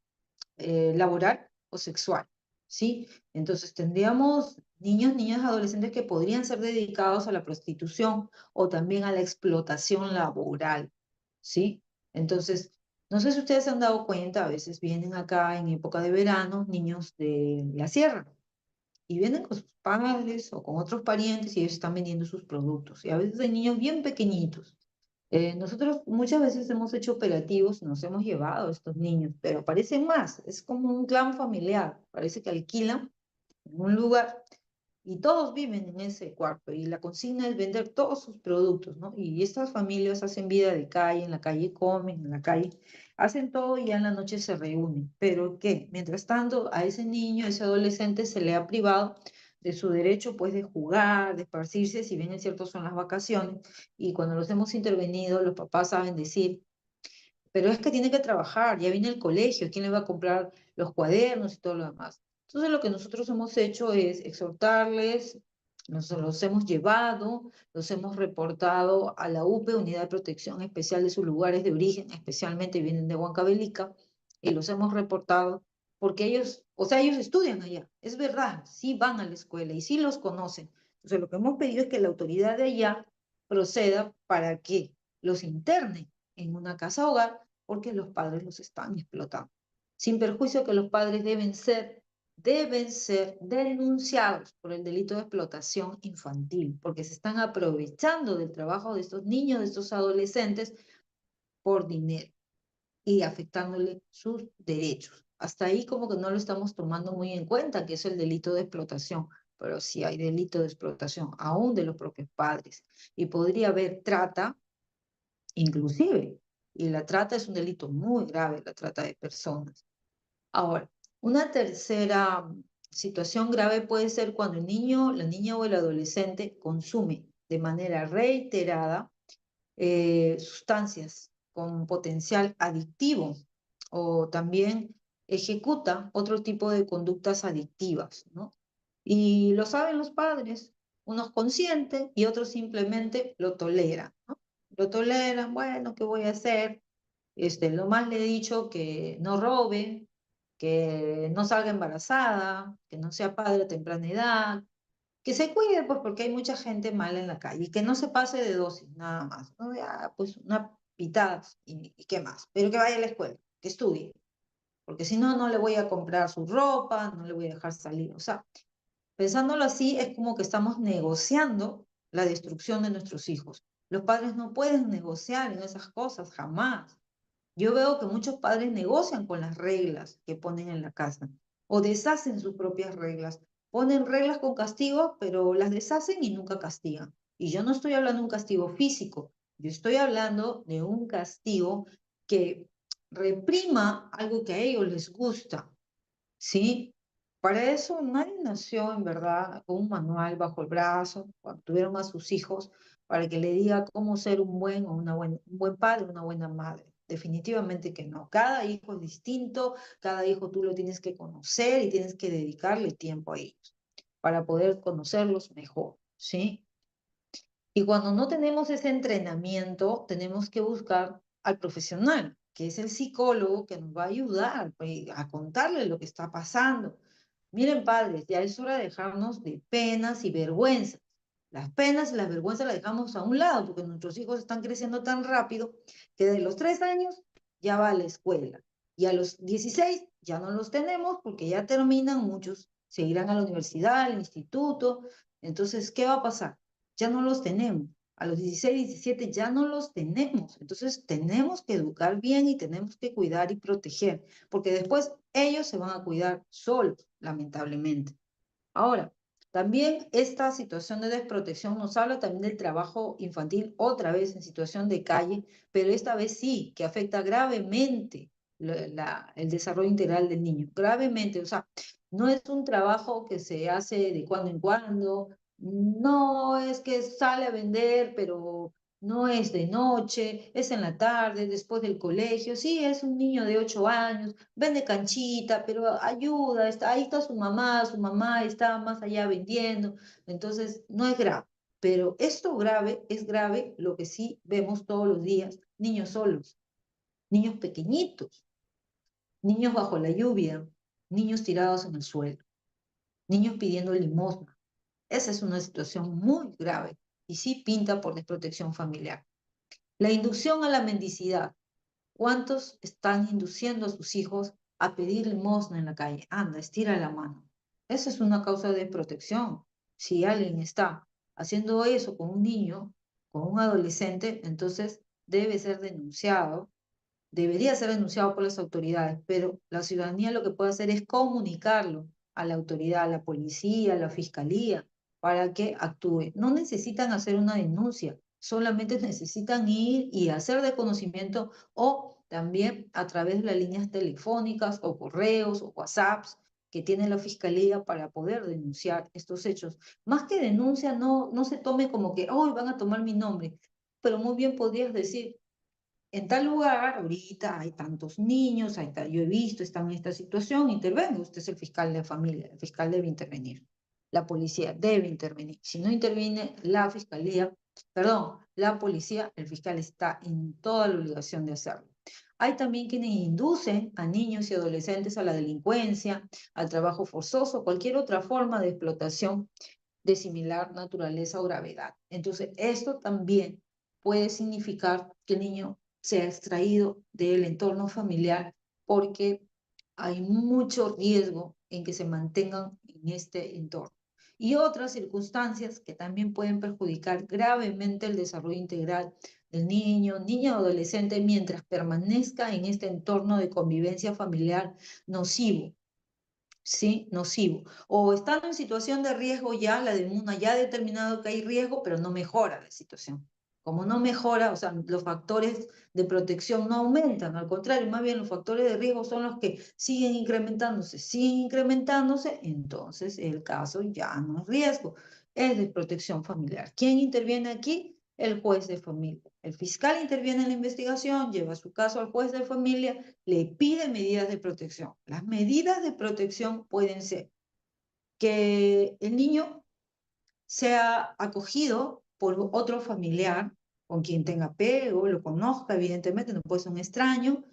laboral o sexual, ¿sí? Entonces tendríamos niños, niñas, adolescentes que podrían ser dedicados a la prostitución o también a la explotación laboral, ¿sí? Entonces, no sé si ustedes se han dado cuenta, a veces vienen acá en época de verano niños de la sierra y vienen con sus padres o con otros parientes y ellos están vendiendo sus productos. Y a veces hay niños bien pequeñitos. Nosotros muchas veces hemos hecho operativos, nos hemos llevado a estos niños, pero aparecen más, es como un clan familiar, parece que alquilan en un lugar y todos viven en ese cuarto y la consigna es vender todos sus productos, ¿no? Y estas familias hacen vida de calle, en la calle comen, en la calle, hacen todo y ya en la noche se reúnen. ¿Pero qué? Mientras tanto, a ese niño, a ese adolescente se le ha privado de su derecho, pues, de jugar, de esparcirse, si bien es cierto son las vacaciones, y cuando los hemos intervenido, los papás saben decir, pero es que tiene que trabajar, ya viene el colegio, ¿quién le va a comprar los cuadernos y todo lo demás? Entonces lo que nosotros hemos hecho es exhortarles, nos los hemos llevado, los hemos reportado a la UPE, Unidad de Protección Especial de sus lugares de origen, especialmente vienen de Huancavelica, y los hemos reportado porque ellos, o sea, ellos estudian allá, es verdad, sí van a la escuela y sí los conocen. Entonces lo que hemos pedido es que la autoridad de allá proceda para que los interne en una casa hogar porque los padres los están explotando. Sin perjuicio que los padres deben ser denunciados por el delito de explotación infantil, porque se están aprovechando del trabajo de estos niños, de estos adolescentes, por dinero y afectándole sus derechos. Hasta ahí como que no lo estamos tomando muy en cuenta, que es el delito de explotación, pero sí hay delito de explotación, aún de los propios padres. Y podría haber trata inclusive. Y la trata es un delito muy grave, la trata de personas. Ahora, una tercera situación grave puede ser cuando el niño, la niña o el adolescente consume de manera reiterada sustancias con potencial adictivo o también ejecuta otro tipo de conductas adictivas, ¿no? Y lo saben los padres, unos conscientes y otros simplemente lo toleran, ¿no? Lo toleran, bueno, ¿qué voy a hacer? Lo más le he dicho que no robe, que no salga embarazada, que no sea padre a temprana edad, que se cuide, pues, porque hay mucha gente mala en la calle y que no se pase de dosis, nada más, ¿no? Ya, pues, una pitada y qué más, pero que vaya a la escuela, que estudie, porque si no, no le voy a comprar su ropa, no le voy a dejar salir, o sea, pensándolo así, es como que estamos negociando la destrucción de nuestros hijos. Los padres no pueden negociar en esas cosas, jamás. Yo veo que muchos padres negocian con las reglas que ponen en la casa o deshacen sus propias reglas. Ponen reglas con castigos, pero las deshacen y nunca castigan. Y yo no estoy hablando de un castigo físico, yo estoy hablando de un castigo que reprima algo que a ellos les gusta, ¿sí? Para eso nadie nació, en verdad, con un manual bajo el brazo, cuando tuvieron a sus hijos, para que le diga cómo ser un buen o un buen padre, una buena madre. Definitivamente que no. Cada hijo es distinto, cada hijo tú lo tienes que conocer y tienes que dedicarle tiempo a ellos para poder conocerlos mejor, ¿sí? Y cuando no tenemos ese entrenamiento, tenemos que buscar al profesional, que es el psicólogo que nos va a ayudar pues, a contarle lo que está pasando. Miren, padres, ya es hora de dejarnos de penas y vergüenzas. Las penas y las vergüenzas las dejamos a un lado porque nuestros hijos están creciendo tan rápido que de los 3 años ya va a la escuela y a los 16 ya no los tenemos porque ya terminan, muchos se irán a la universidad, al instituto. Entonces, ¿qué va a pasar? Ya no los tenemos. A los 16, 17 ya no los tenemos. Entonces tenemos que educar bien y tenemos que cuidar y proteger, porque después ellos se van a cuidar solos, lamentablemente. Ahora, también esta situación de desprotección nos habla también del trabajo infantil, otra vez en situación de calle, pero esta vez sí, que afecta gravemente el desarrollo integral del niño, gravemente. O sea, no es un trabajo que se hace de cuando en cuando, no es que sale a vender, pero no es de noche, es en la tarde, después del colegio. Sí, es un niño de 8 años, vende canchita, pero ayuda, ahí está su mamá está más allá vendiendo, entonces no es grave. Pero esto grave es grave lo que sí vemos todos los días: niños solos, niños pequeñitos, niños bajo la lluvia, niños tirados en el suelo, niños pidiendo limosna. Esa es una situación muy grave y sí pinta por desprotección familiar. La inducción a la mendicidad. ¿Cuántos están induciendo a sus hijos a pedir limosna en la calle? Anda, estira la mano. Esa es una causa de protección. Si alguien está haciendo eso con un niño, con un adolescente, entonces debe ser denunciado, debería ser denunciado por las autoridades, pero la ciudadanía lo que puede hacer es comunicarlo a la autoridad, a la policía, a la fiscalía, para que actúe. No necesitan hacer una denuncia, solamente necesitan ir y hacer de conocimiento, o también a través de las líneas telefónicas o correos o WhatsApps que tiene la fiscalía para poder denunciar estos hechos. Más que denuncia, no se tome como que hoy van a tomar mi nombre, pero muy bien podrías decir: en tal lugar, ahorita hay tantos niños, yo he visto, están en esta situación, intervenga. Usted es el fiscal de familia, el fiscal debe intervenir. La policía debe intervenir. Si no interviene la fiscalía, perdón, la policía, el fiscal está en toda la obligación de hacerlo. Hay también quienes inducen a niños y adolescentes a la delincuencia, al trabajo forzoso, cualquier otra forma de explotación de similar naturaleza o gravedad. Entonces, esto también puede significar que el niño sea extraído del entorno familiar porque hay mucho riesgo en que se mantengan en este entorno. Y otras circunstancias que también pueden perjudicar gravemente el desarrollo integral del niño, niña o adolescente mientras permanezca en este entorno de convivencia familiar nocivo. ¿Sí? Nocivo. O estando en situación de riesgo ya, la DEMUNA ya ha determinado que hay riesgo, pero no mejora la situación. Como no mejora, o sea, los factores de protección no aumentan, al contrario, más bien los factores de riesgo son los que siguen incrementándose, entonces el caso ya no es riesgo, es de protección familiar. ¿Quién interviene aquí? El juez de familia. El fiscal interviene en la investigación, lleva su caso al juez de familia, le pide medidas de protección. Las medidas de protección pueden ser que el niño sea acogido por otro familiar con quien tenga apego, lo conozca, evidentemente, no puede ser un extraño,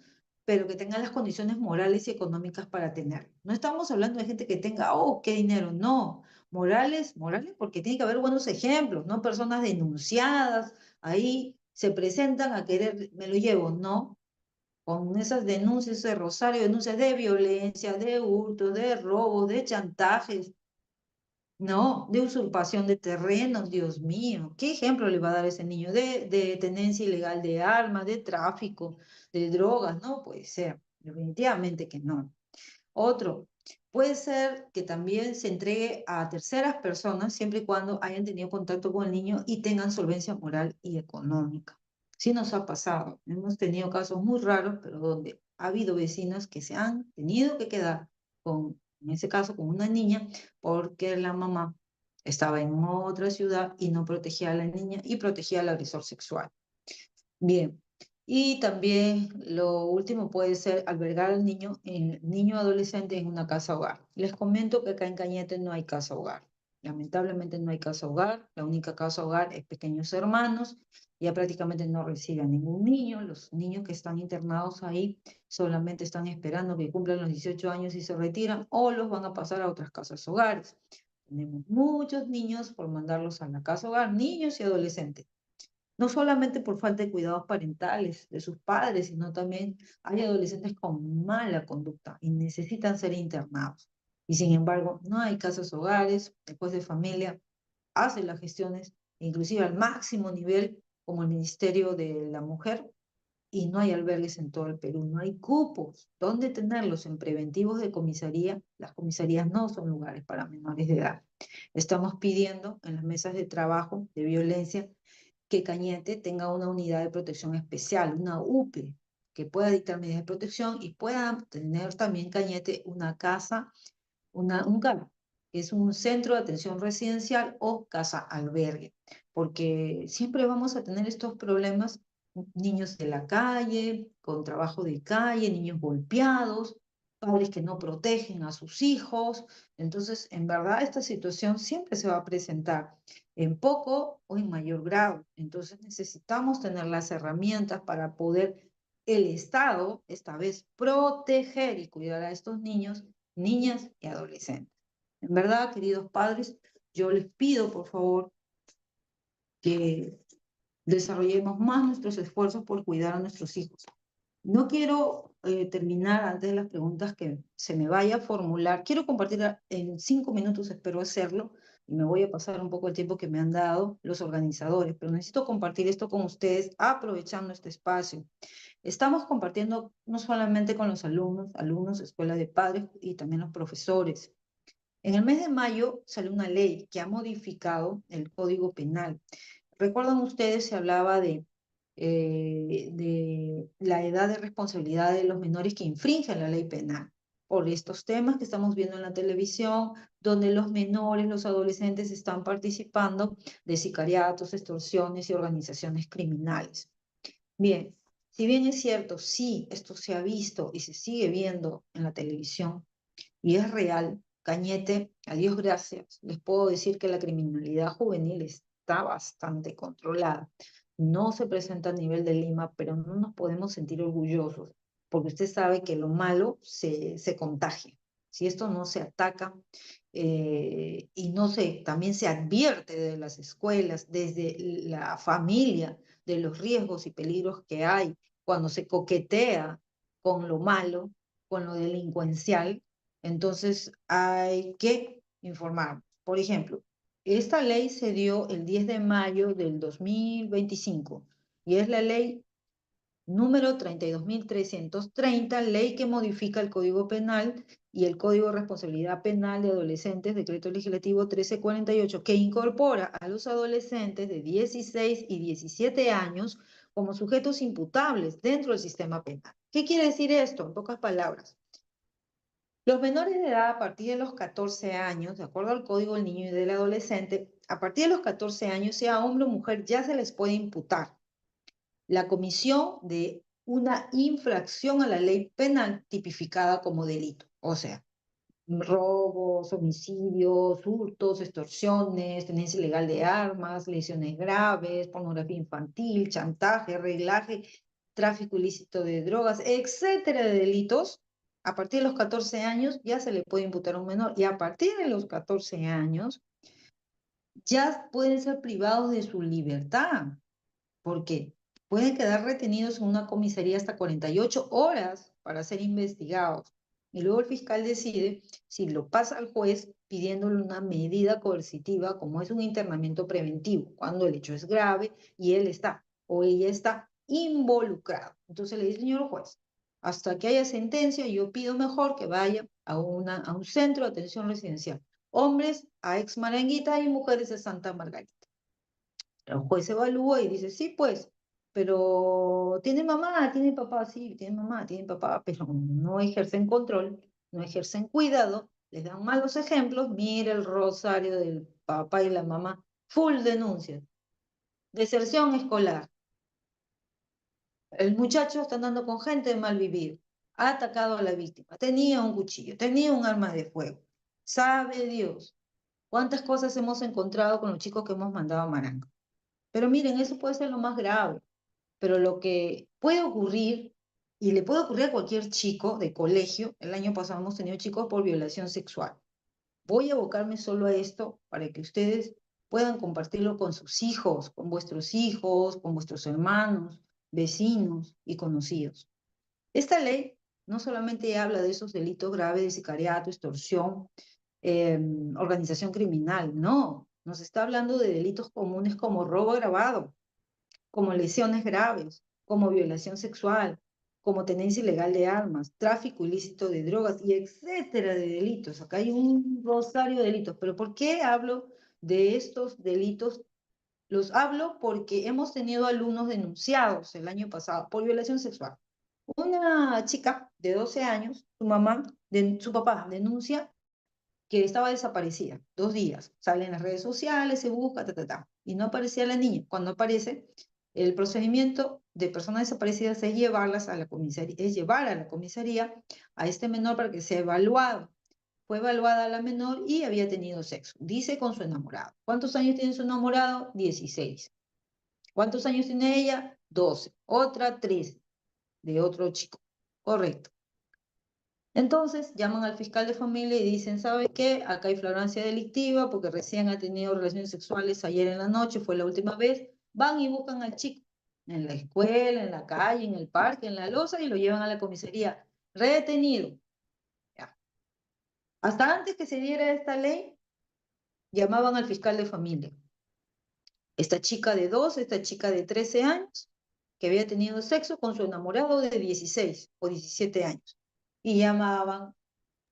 pero que tenga las condiciones morales y económicas para tenerlo. No estamos hablando de gente que tenga, oh, qué dinero, no. Morales, morales, porque tiene que haber buenos ejemplos, no personas denunciadas, ahí se presentan a querer, me lo llevo, no, con esas denuncias de Rosario, denuncias de violencia, de hurto, de robos, de chantajes, no, de usurpación de terrenos, Dios mío. ¿Qué ejemplo le va a dar ese niño de tenencia ilegal de armas, de tráfico, de drogas? No puede ser, definitivamente que no. Otro, puede ser que también se entregue a terceras personas siempre y cuando hayan tenido contacto con el niño y tengan solvencia moral y económica. Sí nos ha pasado. Hemos tenido casos muy raros, pero donde ha habido vecinas que se han tenido que quedar con, en ese caso, con una niña, porque la mamá estaba en otra ciudad y no protegía a la niña y protegía al agresor sexual. Bien. Y también lo último puede ser albergar al niño adolescente en una casa hogar. Les comento que acá en Cañete no hay casa hogar. Lamentablemente no hay casa hogar. La única casa hogar es Pequeños Hermanos. Ya prácticamente no recibe a ningún niño. Los niños que están internados ahí solamente están esperando que cumplan los 18 años y se retiran o los van a pasar a otras casas hogares. Tenemos muchos niños por mandarlos a la casa hogar, niños y adolescentes. No solamente por falta de cuidados parentales de sus padres, sino también hay adolescentes con mala conducta y necesitan ser internados. Y sin embargo, no hay casas hogares, después de familia, hace las gestiones, inclusive al máximo nivel, como el Ministerio de la Mujer, y no hay albergues en todo el Perú, no hay cupos. ¿Dónde tenerlos? En preventivos de comisaría. Las comisarías no son lugares para menores de edad. Estamos pidiendo en las mesas de trabajo de violencia que Cañete tenga una unidad de protección especial, una UPE, que pueda dictar medidas de protección y pueda tener también Cañete una casa, un CAP, que es un centro de atención residencial o casa albergue, porque siempre vamos a tener estos problemas, niños de la calle, con trabajo de calle, niños golpeados, padres que no protegen a sus hijos. Entonces, en verdad, esta situación siempre se va a presentar en poco o en mayor grado. Entonces, necesitamos tener las herramientas para poder el Estado, esta vez, proteger y cuidar a estos niños, niñas y adolescentes. En verdad, queridos padres, yo les pido, por favor, que desarrollemos más nuestros esfuerzos por cuidar a nuestros hijos. No quiero terminar antes de las preguntas que se me vaya a formular. Quiero compartir en 5 minutos, espero hacerlo, y me voy a pasar un poco el tiempo que me han dado los organizadores, pero necesito compartir esto con ustedes aprovechando este espacio. Estamos compartiendo no solamente con los alumnos, escuela de padres y también los profesores. En el mes de mayo salió una ley que ha modificado el Código Penal. ¿Recuerdan ustedes? Se hablaba de la edad de responsabilidad de los menores que infringen la ley penal por estos temas que estamos viendo en la televisión, donde los menores, los adolescentes están participando de sicariatos, extorsiones y organizaciones criminales. Bien, si bien es cierto, sí, esto se ha visto y se sigue viendo en la televisión, y es real, Cañete, a Dios gracias, les puedo decir que la criminalidad juvenil está bastante controlada. No se presenta a nivel de Lima, pero no nos podemos sentir orgullosos, porque usted sabe que lo malo se contagia. Si esto no se ataca y no se, también se advierte de las escuelas, desde la familia, de los riesgos y peligros que hay cuando se coquetea con lo malo, con lo delincuencial, entonces hay que informar. Por ejemplo, esta ley se dio el 10 de mayo del 2025 y es la ley número 32.330, ley que modifica el Código Penal y el Código de Responsabilidad Penal de Adolescentes, decreto legislativo 1348, que incorpora a los adolescentes de 16 y 17 años como sujetos imputables dentro del sistema penal. ¿Qué quiere decir esto? En pocas palabras, los menores de edad a partir de los 14 años, de acuerdo al Código del Niño y del Adolescente, a partir de los 14 años, sea hombre o mujer, ya se les puede imputar la comisión de una infracción a la ley penal tipificada como delito. O sea, robos, homicidios, hurtos, extorsiones, tenencia ilegal de armas, lesiones graves, pornografía infantil, chantaje, reglaje, tráfico ilícito de drogas, etcétera, de delitos. A partir de los 14 años ya se le puede imputar a un menor y a partir de los 14 años ya pueden ser privados de su libertad, porque pueden quedar retenidos en una comisaría hasta 48 horas para ser investigados. Y luego el fiscal decide si lo pasa al juez pidiéndole una medida coercitiva, como es un internamiento preventivo, cuando el hecho es grave y él está o ella está involucrado. Entonces le dice, señor juez, hasta que haya sentencia, yo pido mejor que vaya a un centro de atención residencial. Hombres a Ex Maranguita y mujeres a Santa Margarita. El juez evalúa y dice, sí, pues, pero tiene mamá, tiene papá, sí, tiene mamá, tiene papá, pero no ejercen control, no ejercen cuidado, les dan malos ejemplos. Mira el rosario del papá y la mamá, full denuncias, deserción escolar. El muchacho está andando con gente de mal vivir, ha atacado a la víctima, tenía un cuchillo, tenía un arma de fuego. Sabe Dios cuántas cosas hemos encontrado con los chicos que hemos mandado a Marango. Pero miren, eso puede ser lo más grave. Pero lo que puede ocurrir, y le puede ocurrir a cualquier chico de colegio, el año pasado hemos tenido chicos por violación sexual. Voy a abocarme solo a esto para que ustedes puedan compartirlo con sus hijos, con vuestros hermanos, vecinos y conocidos. Esta ley no solamente habla de esos delitos graves de sicariato, extorsión, organización criminal, no, nos está hablando de delitos comunes como robo agravado, como lesiones graves, como violación sexual, como tenencia ilegal de armas, tráfico ilícito de drogas y etcétera de delitos. Acá hay un rosario de delitos. ¿Pero por qué hablo de estos delitos? Los hablo porque hemos tenido alumnos denunciados el año pasado por violación sexual. Una chica de 12 años, su papá denuncia que estaba desaparecida 2 días. Sale en las redes sociales, se busca, y no aparecía la niña. Cuando aparece, el procedimiento de personas desaparecidas es llevarlas a la comisaría, es llevar a la comisaría a este menor para que sea evaluado. Fue evaluada la menor y había tenido sexo. Dice con su enamorado. ¿Cuántos años tiene su enamorado? 16. ¿Cuántos años tiene ella? 12. Otra, 13, de otro chico. Correcto. Entonces llaman al fiscal de familia y dicen, ¿sabe qué? Acá hay flagrancia delictiva porque recién ha tenido relaciones sexuales ayer en la noche, fue la última vez. Van y buscan al chico en la escuela, en la calle, en el parque, en la loza y lo llevan a la comisaría. Retenido. Ya. Hasta antes que se diera esta ley, llamaban al fiscal de familia. Esta chica de 12, esta chica de 13 años, que había tenido sexo con su enamorado de 16 o 17 años. Y llamaban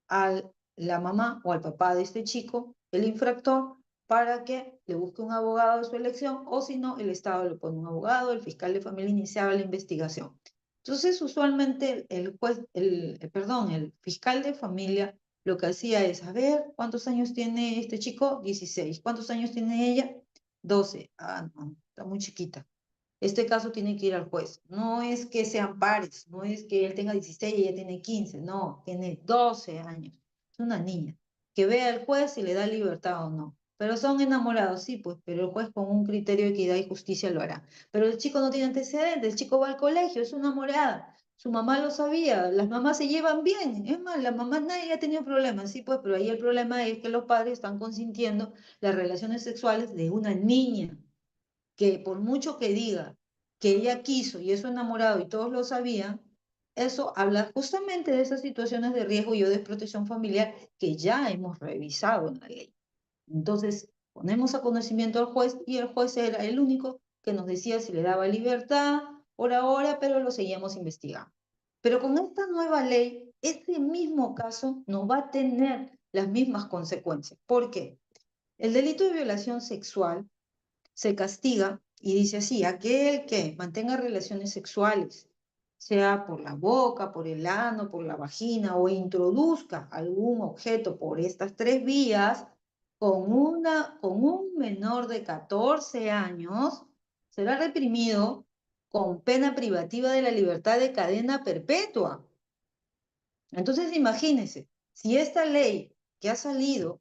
a la mamá o al papá de este chico, el infractor, para que le busque un abogado de su elección, o si no, el Estado le pone un abogado, el fiscal de familia iniciaba la investigación. Entonces, usualmente el fiscal de familia lo que hacía es, a ver, ¿cuántos años tiene este chico? 16. ¿Cuántos años tiene ella? 12. Ah, no, está muy chiquita. Este caso tiene que ir al juez. No es que sean pares, no es que él tenga 16 y ella tiene 15, no, tiene 12 años. Es una niña. Que vea al juez si le da libertad o no. Pero son enamorados, sí, pues, pero el juez con un criterio de equidad y justicia lo hará. Pero el chico no tiene antecedentes, el chico va al colegio, es una enamorada. Su mamá lo sabía, las mamás se llevan bien. Es más, las mamás nadie ha tenido problemas, sí, pues, pero ahí el problema es que los padres están consintiendo las relaciones sexuales de una niña que por mucho que diga que ella quiso y es su enamorado y todos lo sabían, eso habla justamente de esas situaciones de riesgo y o desprotección familiar que ya hemos revisado en la ley. Entonces, ponemos a conocimiento al juez y el juez era el único que nos decía si le daba libertad por ahora, pero lo seguíamos investigando. Pero con esta nueva ley, este mismo caso no va a tener las mismas consecuencias. ¿Por qué? El delito de violación sexual se castiga y dice así, aquel que mantenga relaciones sexuales, sea por la boca, por el ano, por la vagina o introduzca algún objeto por estas 3 vías con un menor de 14 años, será reprimido con pena privativa de la libertad de cadena perpetua. Entonces, imagínense, si esta ley que ha salido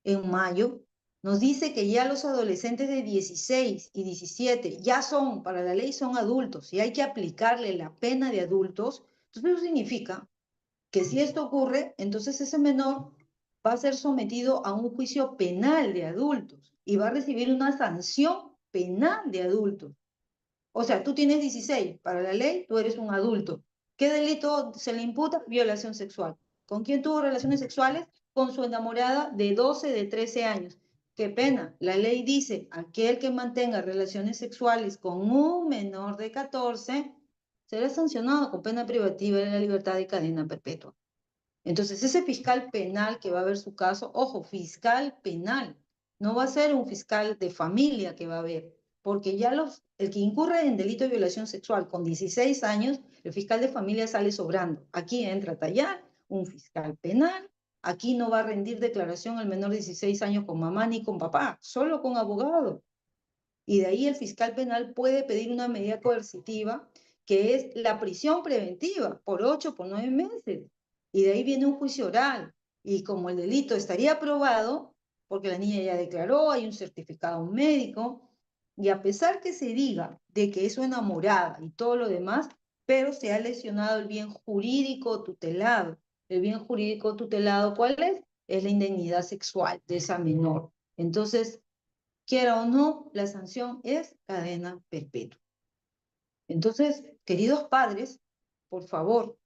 en mayo nos dice que ya los adolescentes de 16 y 17 ya son, para la ley son adultos y hay que aplicarle la pena de adultos, entonces eso significa que si esto ocurre, entonces ese menor va a ser sometido a un juicio penal de adultos y va a recibir una sanción penal de adultos. O sea, tú tienes 16, para la ley tú eres un adulto. ¿Qué delito se le imputa? Violación sexual. ¿Con quién tuvo relaciones sexuales? Con su enamorada de 12, de 13 años. Qué pena. La ley dice, aquel que mantenga relaciones sexuales con un menor de 14 será sancionado con pena privativa de la libertad de cadena perpetua. Entonces, ese fiscal penal que va a ver su caso, ojo, fiscal penal, no va a ser un fiscal de familia que va a ver, porque ya el que incurre en delito de violación sexual con 16 años, el fiscal de familia sale sobrando. Aquí entra a tallar un fiscal penal, aquí no va a rendir declaración al menor de 16 años con mamá ni con papá, solo con abogado. Y de ahí el fiscal penal puede pedir una medida coercitiva, que es la prisión preventiva, por 8, por 9 meses. Y de ahí viene un juicio oral. Y como el delito estaría probado, porque la niña ya declaró, hay un certificado médico, y a pesar que se diga de que es su enamorada y todo lo demás, pero se ha lesionado el bien jurídico tutelado. El bien jurídico tutelado, ¿cuál es? Es la indemnidad sexual de esa menor. Entonces, quiera o no, la sanción es cadena perpetua. Entonces, queridos padres, por favor,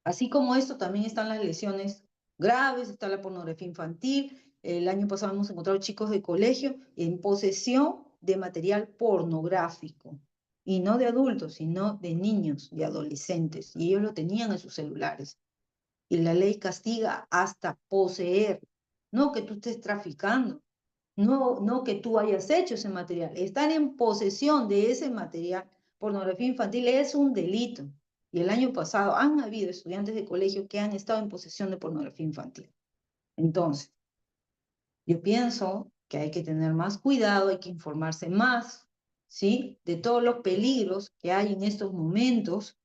así como esto, también están las lesiones graves, está la pornografía infantil. El año pasado hemos encontrado chicos de colegio en posesión de material pornográfico, y no de adultos, sino de niños y adolescentes, y ellos lo tenían en sus celulares. Y la ley castiga hasta poseer, no que tú estés traficando. No que tú hayas hecho ese material. Estar en posesión de ese material, pornografía infantil, es un delito. Y el año pasado han habido estudiantes de colegio que han estado en posesión de pornografía infantil. Entonces, yo pienso que hay que tener más cuidado, hay que informarse más, ¿sí? De todos los peligros que hay en estos momentos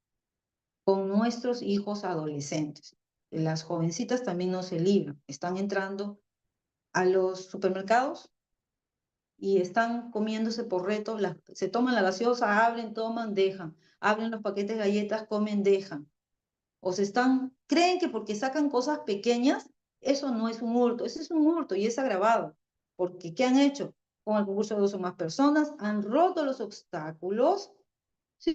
con nuestros hijos adolescentes. Las jovencitas también no se libran, están entrando a los supermercados y están comiéndose por reto, se toman la gaseosa, abren, toman, dejan, abren los paquetes de galletas, comen, dejan. O creen que porque sacan cosas pequeñas, eso no es un hurto, ese es un hurto y es agravado. Porque ¿qué han hecho? Con el concurso de 2 o más personas, han roto los obstáculos, ¿sí?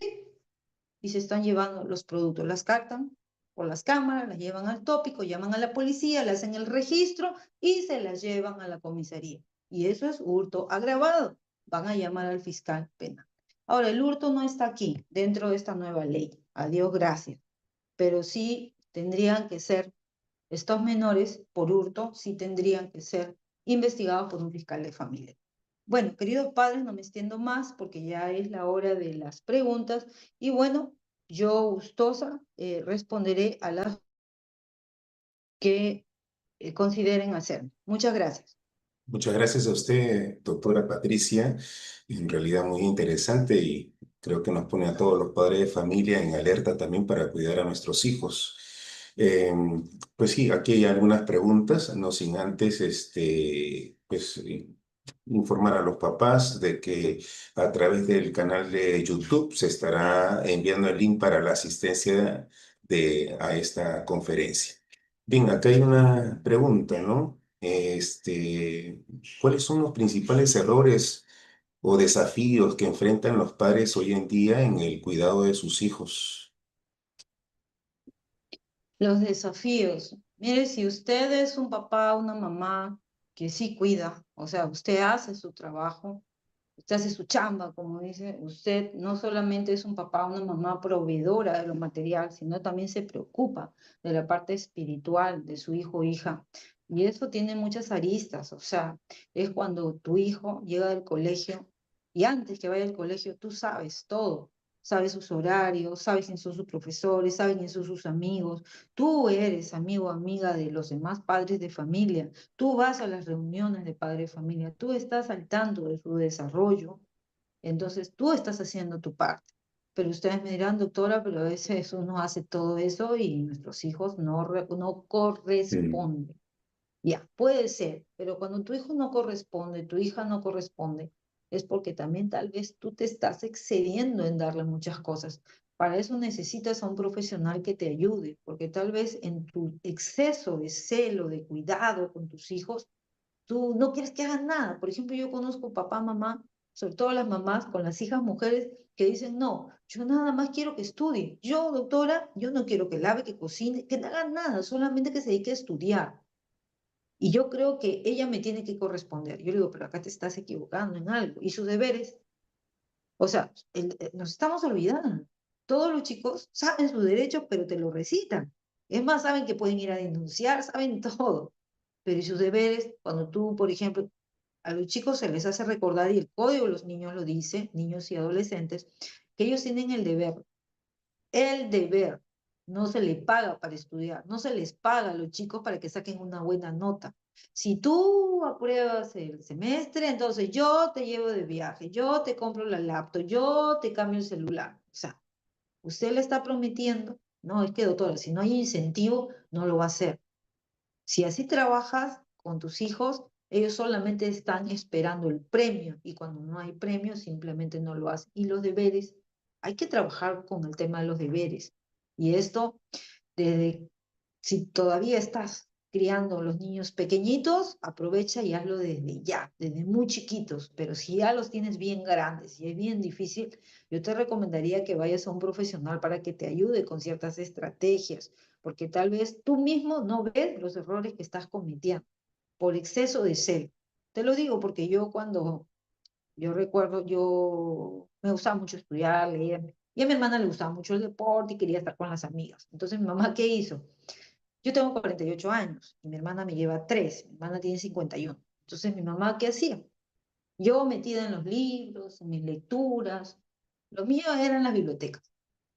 Y se están llevando los productos, las captan por las cámaras, las llevan al tópico, llaman a la policía, le hacen el registro y se las llevan a la comisaría. Y eso es hurto agravado. Van a llamar al fiscal penal. Ahora, el hurto no está aquí, dentro de esta nueva ley. A Dios gracias. Pero sí tendrían que ser, estos menores por hurto, sí tendrían que ser investigados por un fiscal de familia. Bueno, queridos padres, no me extiendo más porque ya es la hora de las preguntas. Y bueno, yo gustosa responderé a las que consideren hacer. Muchas gracias. Muchas gracias a usted, doctora Patricia. En realidad muy interesante y creo que nos pone a todos los padres de familia en alerta también para cuidar a nuestros hijos. Eh, pues sí, aquí hay algunas preguntas, no sin antes informar a los papás de que a través del canal de YouTube se estará enviando el link para la asistencia a esta conferencia. Bien, acá hay una pregunta, ¿no? ¿Cuáles son los principales errores o desafíos que enfrentan los padres hoy en día en el cuidado de sus hijos? Los desafíos. Mire, si usted es un papá, una mamá que sí cuida, o sea, usted hace su trabajo, usted hace su chamba, como dice, usted no solamente es un papá, una mamá proveedora de lo material, sino también se preocupa de la parte espiritual de su hijo o hija. Y eso tiene muchas aristas, o sea, es cuando tu hijo llega del colegio y antes que vaya al colegio tú sabes todo, sabes sus horarios, sabes quién son sus profesores, sabes quién son sus amigos, tú eres amigo o amiga de los demás padres de familia. Tú vas a las reuniones de padre de familia, tú estás al tanto de su desarrollo, entonces tú estás haciendo tu parte. Pero ustedes me dirán, doctora, pero a veces uno hace todo eso y nuestros hijos no Sí. corresponden. Ya, puede ser, pero cuando tu hijo no corresponde, tu hija no corresponde, es porque también tal vez tú te estás excediendo en darle muchas cosas. Para eso necesitas a un profesional que te ayude, porque tal vez en tu exceso de celo, de cuidado con tus hijos, tú no quieres que hagan nada. Por ejemplo, yo conozco papá, mamá, sobre todo las mamás con las hijas mujeres que dicen, no, yo nada más quiero que estudie. Yo, doctora, yo no quiero que lave, que cocine, que no haga nada, solamente que se dedique a estudiar. Y yo creo que ella me tiene que corresponder. Yo le digo, pero acá te estás equivocando en algo. Y sus deberes, o sea, nos estamos olvidando. Todos los chicos saben sus derechos, pero te lo recitan. Es más, saben que pueden ir a denunciar, saben todo. Pero ¿y sus deberes? Cuando tú, por ejemplo, A los chicos se les hace recordar, y el código de los niños lo dice, niños y adolescentes, que ellos tienen el deber. El deber. No se le paga para estudiar, no se les paga a los chicos para que saquen una buena nota. Si tú apruebas el semestre, entonces yo te llevo de viaje, yo te compro la laptop, yo te cambio el celular. O sea, usted le está prometiendo, no, es que doctora, si no hay incentivo, no lo va a hacer. Si así trabajas con tus hijos, ellos solamente están esperando el premio y cuando no hay premio simplemente no lo hacen. Y los deberes, hay que trabajar con el tema de los deberes. Y esto, desde, si todavía estás criando a los niños pequeñitos, aprovecha y hazlo desde ya, desde muy chiquitos. Pero si ya los tienes bien grandes y es bien difícil, yo te recomendaría que vayas a un profesional para que te ayude con ciertas estrategias porque tal vez tú mismo no ves los errores que estás cometiendo por exceso de celo. Te lo digo porque yo recuerdo, yo me gustaba mucho estudiar, leer, y a mi hermana le gustaba mucho el deporte y quería estar con las amigas. Entonces, mi mamá, ¿qué hizo? Yo tengo 48 años y mi hermana me lleva 3, mi hermana tiene 51. Entonces, mi mamá, ¿qué hacía? Yo metida en los libros, en mis lecturas, lo mío eran las bibliotecas.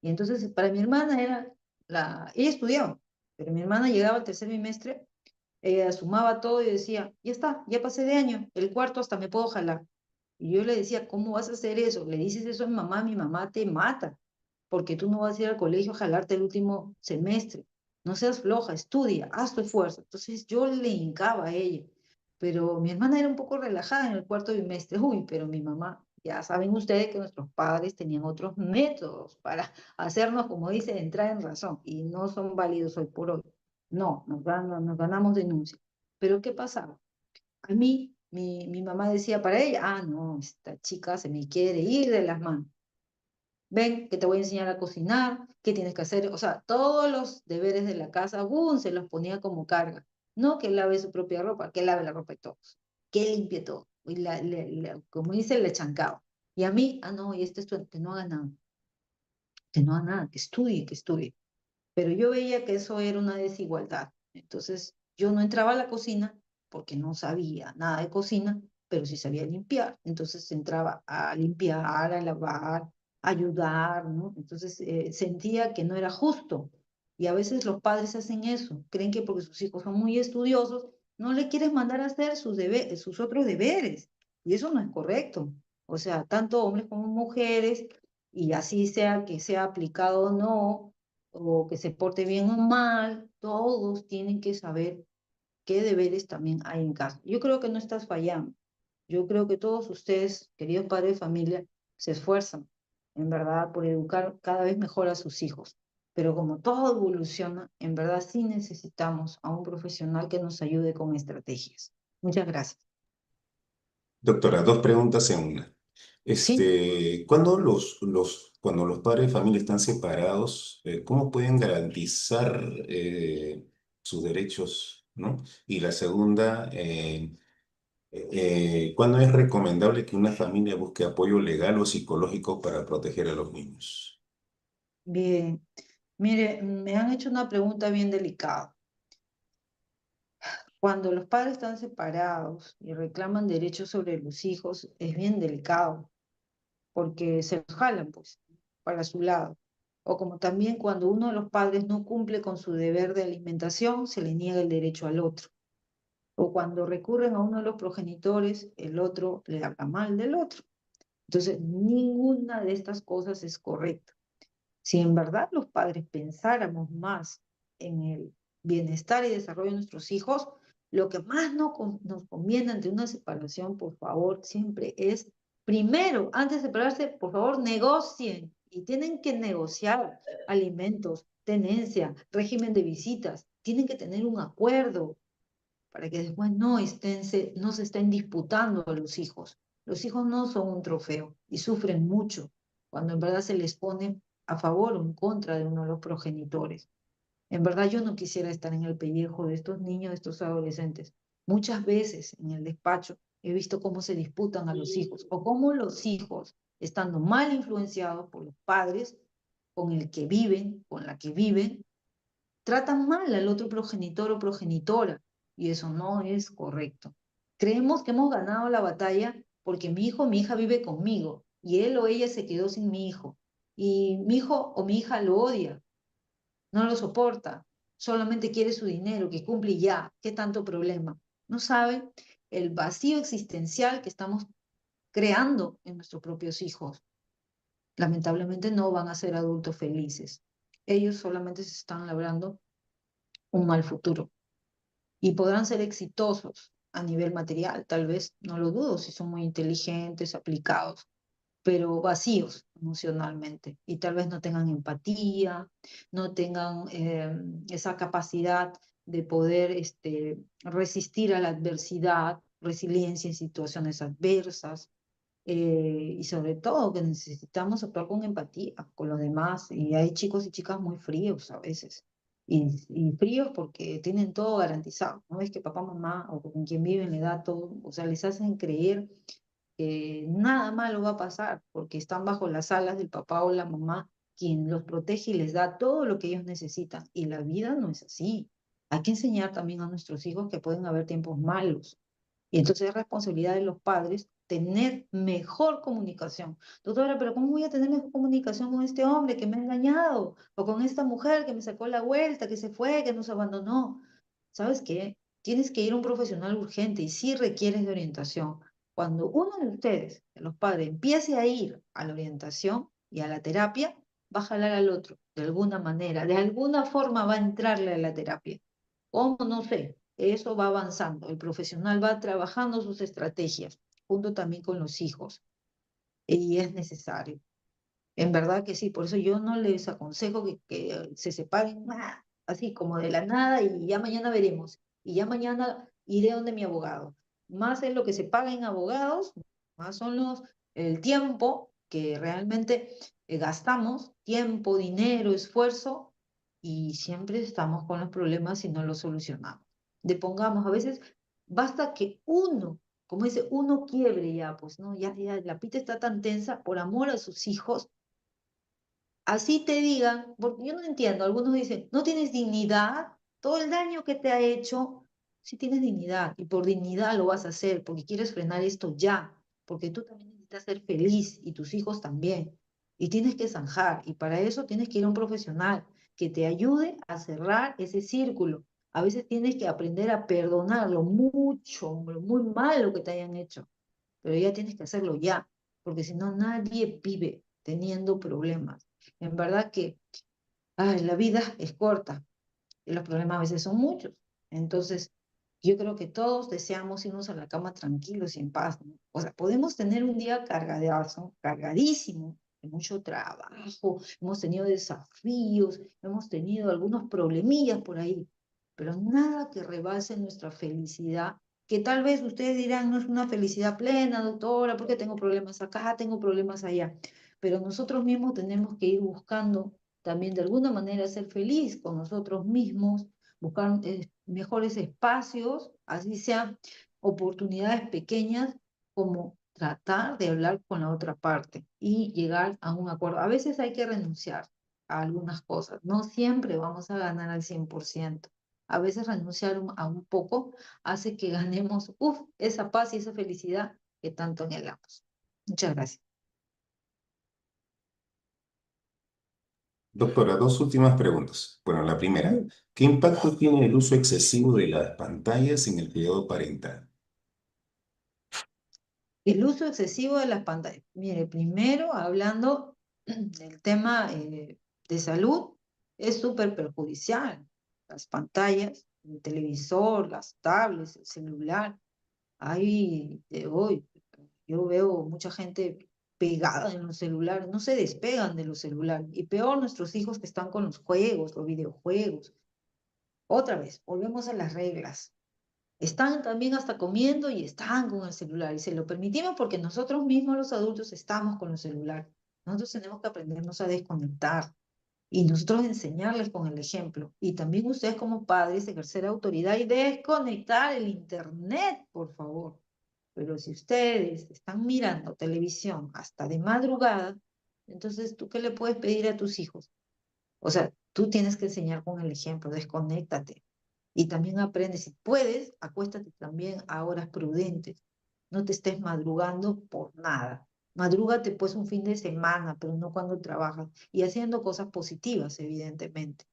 Y entonces para mi hermana ella estudiaba, pero mi hermana llegaba al tercer bimestre, ella sumaba todo y decía, ya está, ya pasé de año, el cuarto hasta me puedo jalar. Y yo le decía, ¿cómo vas a hacer eso? Le dices eso a mi mamá te mata, porque tú no vas a ir al colegio a jalarte el último semestre. No seas floja, estudia, haz tu esfuerzo. Entonces yo le hincaba a ella, pero mi hermana era un poco relajada en el cuarto bimestre. Uy, pero mi mamá, ya saben ustedes que nuestros padres tenían otros métodos para hacernos, como dice, entrar en razón, y no son válidos hoy por hoy. No, nos ganamos denuncias. Pero ¿qué pasaba? A mí, mi mamá decía para ella, ah, no, esta chica se me quiere ir de las manos. Ven, que te voy a enseñar a cocinar, qué tienes que hacer. O sea, todos los deberes de la casa, ¡bum!, se los ponía como carga. No que lave su propia ropa, que lave la ropa de todos, que limpie todo. Y como dice, le chancaba. Y a mí, ah, no, y este estudiante, que no haga nada, que no haga nada, que estudie, que estudie. Pero yo veía que eso era una desigualdad. Entonces, yo no entraba a la cocina porque no sabía nada de cocina, pero sí sabía limpiar. Entonces, entraba a limpiar, a lavar, a ayudar, ¿no? Entonces, sentía que no era justo. Y a veces los padres hacen eso, creen que porque sus hijos son muy estudiosos, no le quieres mandar a hacer sus otros deberes. Y eso no es correcto. O sea, tanto hombres como mujeres, y así sea que sea aplicado o no, o que se porte bien o mal, todos tienen que saber qué deberes también hay en casa. Yo creo que no estás fallando. Yo creo que todos ustedes, queridos padres de familia, se esfuerzan, en verdad, por educar cada vez mejor a sus hijos. Pero como todo evoluciona, en verdad sí necesitamos a un profesional que nos ayude con estrategias. Muchas gracias. Doctora, dos preguntas en una. Sí, Cuando los padres de familia están separados, ¿cómo pueden garantizar sus derechos, ¿no? Y la segunda, ¿cuándo es recomendable que una familia busque apoyo legal o psicológico para proteger a los niños? bien. Mire, me han hecho una pregunta bien delicada. Cuando los padres están separados y reclaman derechos sobre los hijos, es bien delicado, porque se los jalan, pues, para su lado. O como también cuando uno de los padres no cumple con su deber de alimentación, se le niega el derecho al otro. O cuando recurren a uno de los progenitores, el otro le habla mal del otro. Entonces, ninguna de estas cosas es correcta. Si en verdad los padres pensáramos más en el bienestar y desarrollo de nuestros hijos, lo que más nos conviene ante una separación, por favor, siempre es, primero, antes de separarse, por favor, negocien. Y tienen que negociar alimentos, tenencia, régimen de visitas. Tienen que tener un acuerdo para que después no se estén disputando a los hijos. Los hijos no son un trofeo y sufren mucho cuando en verdad se les pone a favor o en contra de uno de los progenitores. En verdad yo no quisiera estar en el pellejo de estos niños, de estos adolescentes. Muchas veces en el despacho he visto cómo se disputan a los hijos o cómo los hijos, estando mal influenciados por los padres con el que viven, con la que viven, tratan mal al otro progenitor o progenitora, y eso no es correcto. Creemos que hemos ganado la batalla porque mi hijo o mi hija vive conmigo y él o ella se quedó sin mi hijo. Y mi hijo o mi hija lo odia, no lo soporta, solamente quiere su dinero, que cumple y ya, ¿qué tanto problema? No saben el vacío existencial que estamos creando en nuestros propios hijos. Lamentablemente no van a ser adultos felices. Ellos solamente se están labrando un mal futuro y podrán ser exitosos a nivel material, tal vez, no lo dudo, si son muy inteligentes, aplicados, pero vacíos emocionalmente y tal vez no tengan empatía, no tengan esa capacidad de poder resistir a la adversidad, resiliencia en situaciones adversas, y sobre todo que necesitamos actuar con empatía con los demás. Y hay chicos y chicas muy fríos a veces. Y fríos porque tienen todo garantizado. No es que papá, mamá o con quien viven le da todo. O sea, les hacen creer que nada malo va a pasar porque están bajo las alas del papá o la mamá, quien los protege y les da todo lo que ellos necesitan. Y la vida no es así. Hay que enseñar también a nuestros hijos que pueden haber tiempos malos y entonces es responsabilidad de los padres tener mejor comunicación. Doctora, pero ¿cómo voy a tener mejor comunicación con este hombre que me ha engañado? O con esta mujer que me sacó la vuelta, que se fue, que nos abandonó. ¿Sabes qué? Tienes que ir a un profesional urgente y sí requieres de orientación. Cuando uno de ustedes, de los padres, empiece a ir a la orientación y a la terapia, va a jalar al otro, de alguna manera, de alguna forma va a entrarle a la terapia. ¿Cómo? No sé. Eso va avanzando. El profesional va trabajando sus estrategias, junto también con los hijos. Y es necesario. En verdad que sí. Por eso yo no les aconsejo que se separen así como de la nada y ya mañana veremos. Y ya mañana iré donde mi abogado. Más es lo que se paga en abogados, más son el tiempo que realmente gastamos, tiempo, dinero, esfuerzo, y siempre estamos con los problemas y no los solucionamos. Depongamos, a veces basta que uno, como dice, uno quiebre ya, pues, ¿no? Ya la pita está tan tensa por amor a sus hijos. Así te digan, porque yo no entiendo, algunos dicen, no tienes dignidad, todo el daño que te ha hecho, sí tienes dignidad, y por dignidad lo vas a hacer, porque quieres frenar esto ya, porque tú también necesitas ser feliz, y tus hijos también, y tienes que zanjar, y para eso tienes que ir a un profesional que te ayude a cerrar ese círculo. A veces tienes que aprender a perdonar lo mucho, lo muy malo que te hayan hecho, pero ya tienes que hacerlo ya, porque si no nadie vive teniendo problemas. En verdad que la vida es corta y los problemas a veces son muchos. Entonces, yo creo que todos deseamos irnos a la cama tranquilos y en paz, ¿no? O sea, podemos tener un día cargadazo, cargadísimo, de mucho trabajo, hemos tenido desafíos, hemos tenido algunos problemillas por ahí, pero nada que rebase nuestra felicidad, que tal vez ustedes dirán, no es una felicidad plena, doctora, porque tengo problemas acá, tengo problemas allá, pero nosotros mismos tenemos que ir buscando también de alguna manera ser feliz con nosotros mismos, buscar mejores espacios, así sean oportunidades pequeñas, como tratar de hablar con la otra parte y llegar a un acuerdo. A veces hay que renunciar a algunas cosas, no siempre vamos a ganar al 100%. A veces renunciar a un poco hace que ganemos esa paz y esa felicidad que tanto anhelamos. Muchas gracias. Doctora, dos últimas preguntas. Bueno, la primera, ¿qué impacto tiene el uso excesivo de las pantallas en el cuidado parental? El uso excesivo de las pantallas. Mire, primero hablando del tema de salud, es súper perjudicial. Las pantallas, el televisor, las tablets, el celular. Hay de hoy, yo veo mucha gente pegada en los celulares, no se despegan de los celulares. Y peor nuestros hijos que están con los juegos, los videojuegos. Otra vez, volvemos a las reglas. Están también hasta comiendo y están con el celular y se lo permitimos porque nosotros mismos los adultos estamos con el celular. Nosotros tenemos que aprendernos a desconectar y nosotros enseñarles con el ejemplo. Y también ustedes como padres ejercer autoridad y desconectar el internet, por favor. Pero si ustedes están mirando televisión hasta de madrugada, entonces ¿tú qué le puedes pedir a tus hijos? O sea, tú tienes que enseñar con el ejemplo, desconéctate. Y también aprende, si puedes, acuéstate también a horas prudentes. No te estés madrugando por nada. Madrúgate pues un fin de semana, pero no cuando trabajas. Y haciendo cosas positivas, evidentemente.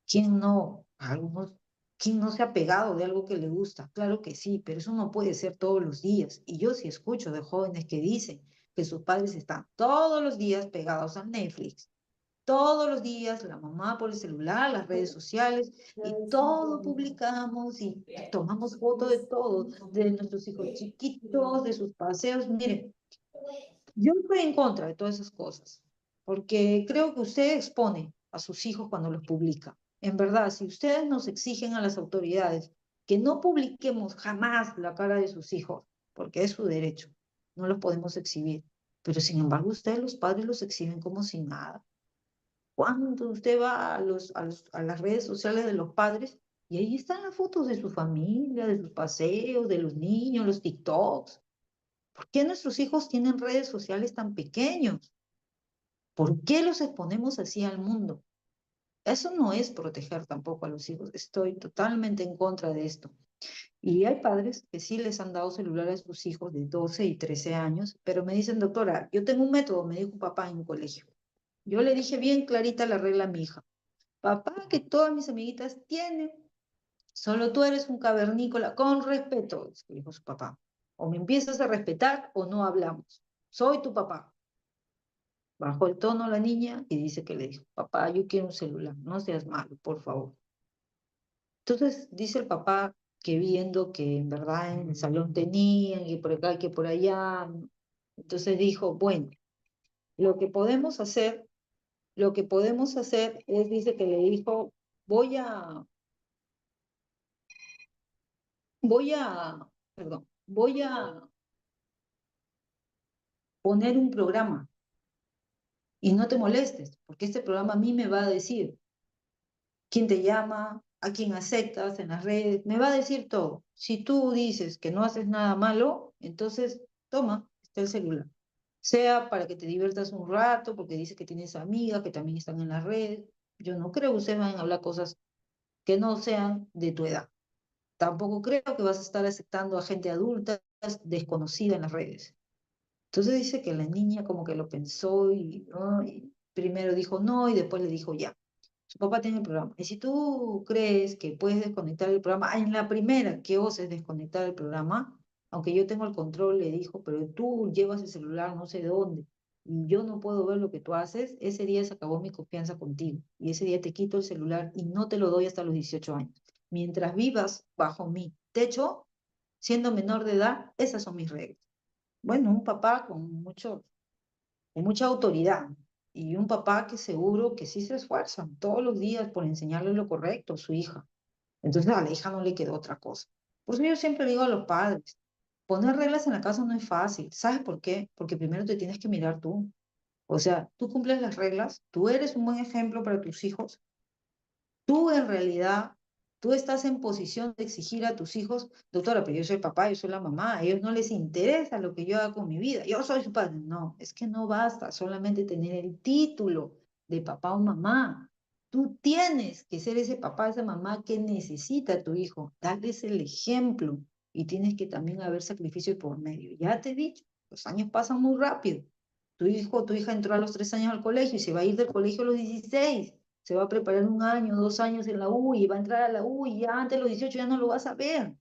¿Quién no? Algunos, ¿quién no se ha pegado de algo que le gusta? Claro que sí, pero eso no puede ser todos los días. Y yo sí escucho de jóvenes que dicen que sus padres están todos los días pegados a Netflix, todos los días la mamá por el celular, las redes sociales, y todo publicamos y tomamos fotos de todo, de nuestros hijos chiquitos, de sus paseos. Miren, yo estoy en contra de todas esas cosas, porque creo que usted expone a sus hijos cuando los publica. En verdad, si ustedes nos exigen a las autoridades que no publiquemos jamás la cara de sus hijos, porque es su derecho, no los podemos exhibir. Pero sin embargo, ustedes, los padres, los exhiben como si nada. Cuando usted va a las redes sociales de los padres, y ahí están las fotos de su familia, de sus paseos, de los niños, los TikToks. ¿Por qué nuestros hijos tienen redes sociales tan pequeños? ¿Por qué los exponemos así al mundo? Eso no es proteger tampoco a los hijos. Estoy totalmente en contra de esto. Y hay padres que sí les han dado celular a sus hijos de 12 y 13 años, pero me dicen, doctora, yo tengo un método, me dijo un papá en un colegio. Yo le dije bien clarita la regla a mi hija. Papá, que todas mis amiguitas tienen, solo tú eres un cavernícola, con respeto, dijo su papá. O me empiezas a respetar o no hablamos. Soy tu papá. Bajó el tono la niña y dice que le dijo, papá, yo quiero un celular, no seas malo, por favor. Entonces dice el papá que viendo que en verdad en el salón tenían, que por acá, que por allá, ¿no? Entonces dijo, bueno, lo que podemos hacer, lo que podemos hacer es, dice que le dijo, voy a, voy a, perdón, voy a poner un programa y no te molestes, porque este programa a mí me va a decir quién te llama, a quién aceptas en las redes, me va a decir todo. Si tú dices que no haces nada malo, entonces toma, está el celular. Sea para que te diviertas un rato, porque dices que tienes amigas que también están en las redes. Yo no creo que ustedes vayan a hablar cosas que no sean de tu edad. Tampoco creo que vas a estar aceptando a gente adulta desconocida en las redes. Entonces dice que la niña como que lo pensó y, ¿no? Y primero dijo no y después le dijo ya. Su papá tiene el programa. Y si tú crees que puedes desconectar el programa, en la primera que oses desconectar el programa, aunque yo tengo el control, le dijo, pero tú llevas el celular no sé dónde, y yo no puedo ver lo que tú haces, ese día se acabó mi confianza contigo. Y ese día te quito el celular y no te lo doy hasta los 18 años. Mientras vivas bajo mi techo, siendo menor de edad, esas son mis reglas. Bueno, un papá con mucha autoridad y un papá que seguro que sí se esfuerza todos los días por enseñarle lo correcto a su hija. Entonces a la hija no le quedó otra cosa. Por eso yo siempre digo a los padres, poner reglas en la casa no es fácil. ¿Sabes por qué? Porque primero te tienes que mirar tú. O sea, tú cumples las reglas, tú eres un buen ejemplo para tus hijos, tú en realidad, tú estás en posición de exigir a tus hijos, doctora, pero yo soy el papá, yo soy la mamá, a ellos no les interesa lo que yo haga con mi vida, yo soy su padre. No, es que no basta solamente tener el título de papá o mamá. Tú tienes que ser ese papá, esa mamá que necesita a tu hijo, darles el ejemplo y tienes que también haber sacrificio por medio. Ya te he dicho, los años pasan muy rápido. Tu hijo, tu hija entró a los 3 años al colegio y se va a ir del colegio a los 16, se va a preparar 1 año, 2 años en la U y va a entrar a la U y ya antes de los 18 ya no lo vas a ver.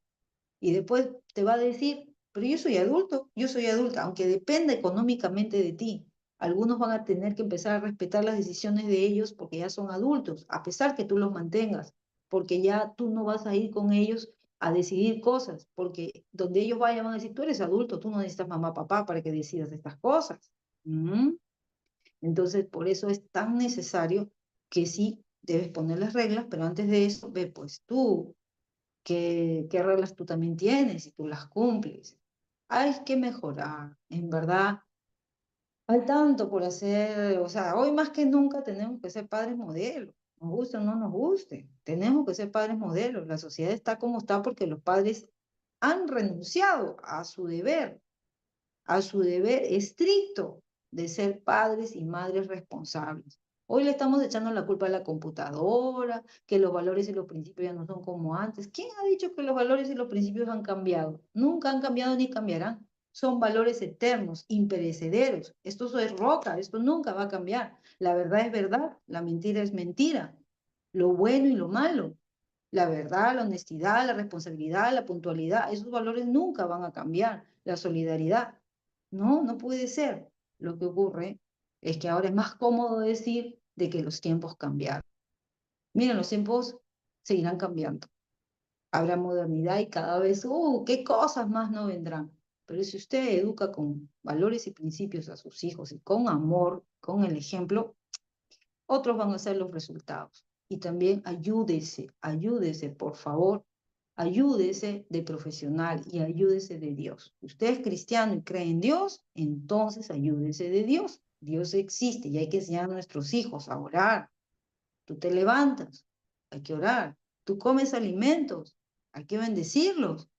Y después te va a decir, pero yo soy adulto, yo soy adulta, aunque dependa económicamente de ti. Algunos van a tener que empezar a respetar las decisiones de ellos porque ya son adultos, a pesar que tú los mantengas, porque ya tú no vas a ir con ellos a decidir cosas, porque donde ellos vayan van a decir, tú eres adulto, tú no necesitas mamá, papá para que decidas estas cosas. ¿Mm? Entonces, por eso es tan necesario que sí debes poner las reglas, pero antes de eso, ve pues tú, qué reglas tú también tienes y tú las cumples. Hay que mejorar, en verdad. Hay tanto por hacer, o sea, hoy más que nunca tenemos que ser padres modelos, nos guste o no nos guste, tenemos que ser padres modelos. La sociedad está como está porque los padres han renunciado a su deber estricto de ser padres y madres responsables. Hoy le estamos echando la culpa a la computadora, que los valores y los principios ya no son como antes. ¿Quién ha dicho que los valores y los principios han cambiado? Nunca han cambiado ni cambiarán. Son valores eternos, imperecederos. Esto es roca, esto nunca va a cambiar. La verdad es verdad, la mentira es mentira. Lo bueno y lo malo. La verdad, la honestidad, la responsabilidad, la puntualidad, esos valores nunca van a cambiar. La solidaridad. No, no puede ser. Lo que ocurre es que ahora es más cómodo decir de que los tiempos cambiaron. Miren, los tiempos seguirán cambiando. Habrá modernidad y cada vez, qué cosas más no vendrán. Pero si usted educa con valores y principios a sus hijos y con amor, con el ejemplo, otros van a ser los resultados. Y también ayúdese, por favor, ayúdese de profesional y ayúdese de Dios. Usted es cristiano y cree en Dios, entonces ayúdese de Dios. Dios existe y hay que enseñar a nuestros hijos a orar. Tú te levantas, hay que orar. Tú comes alimentos, hay que bendecirlos.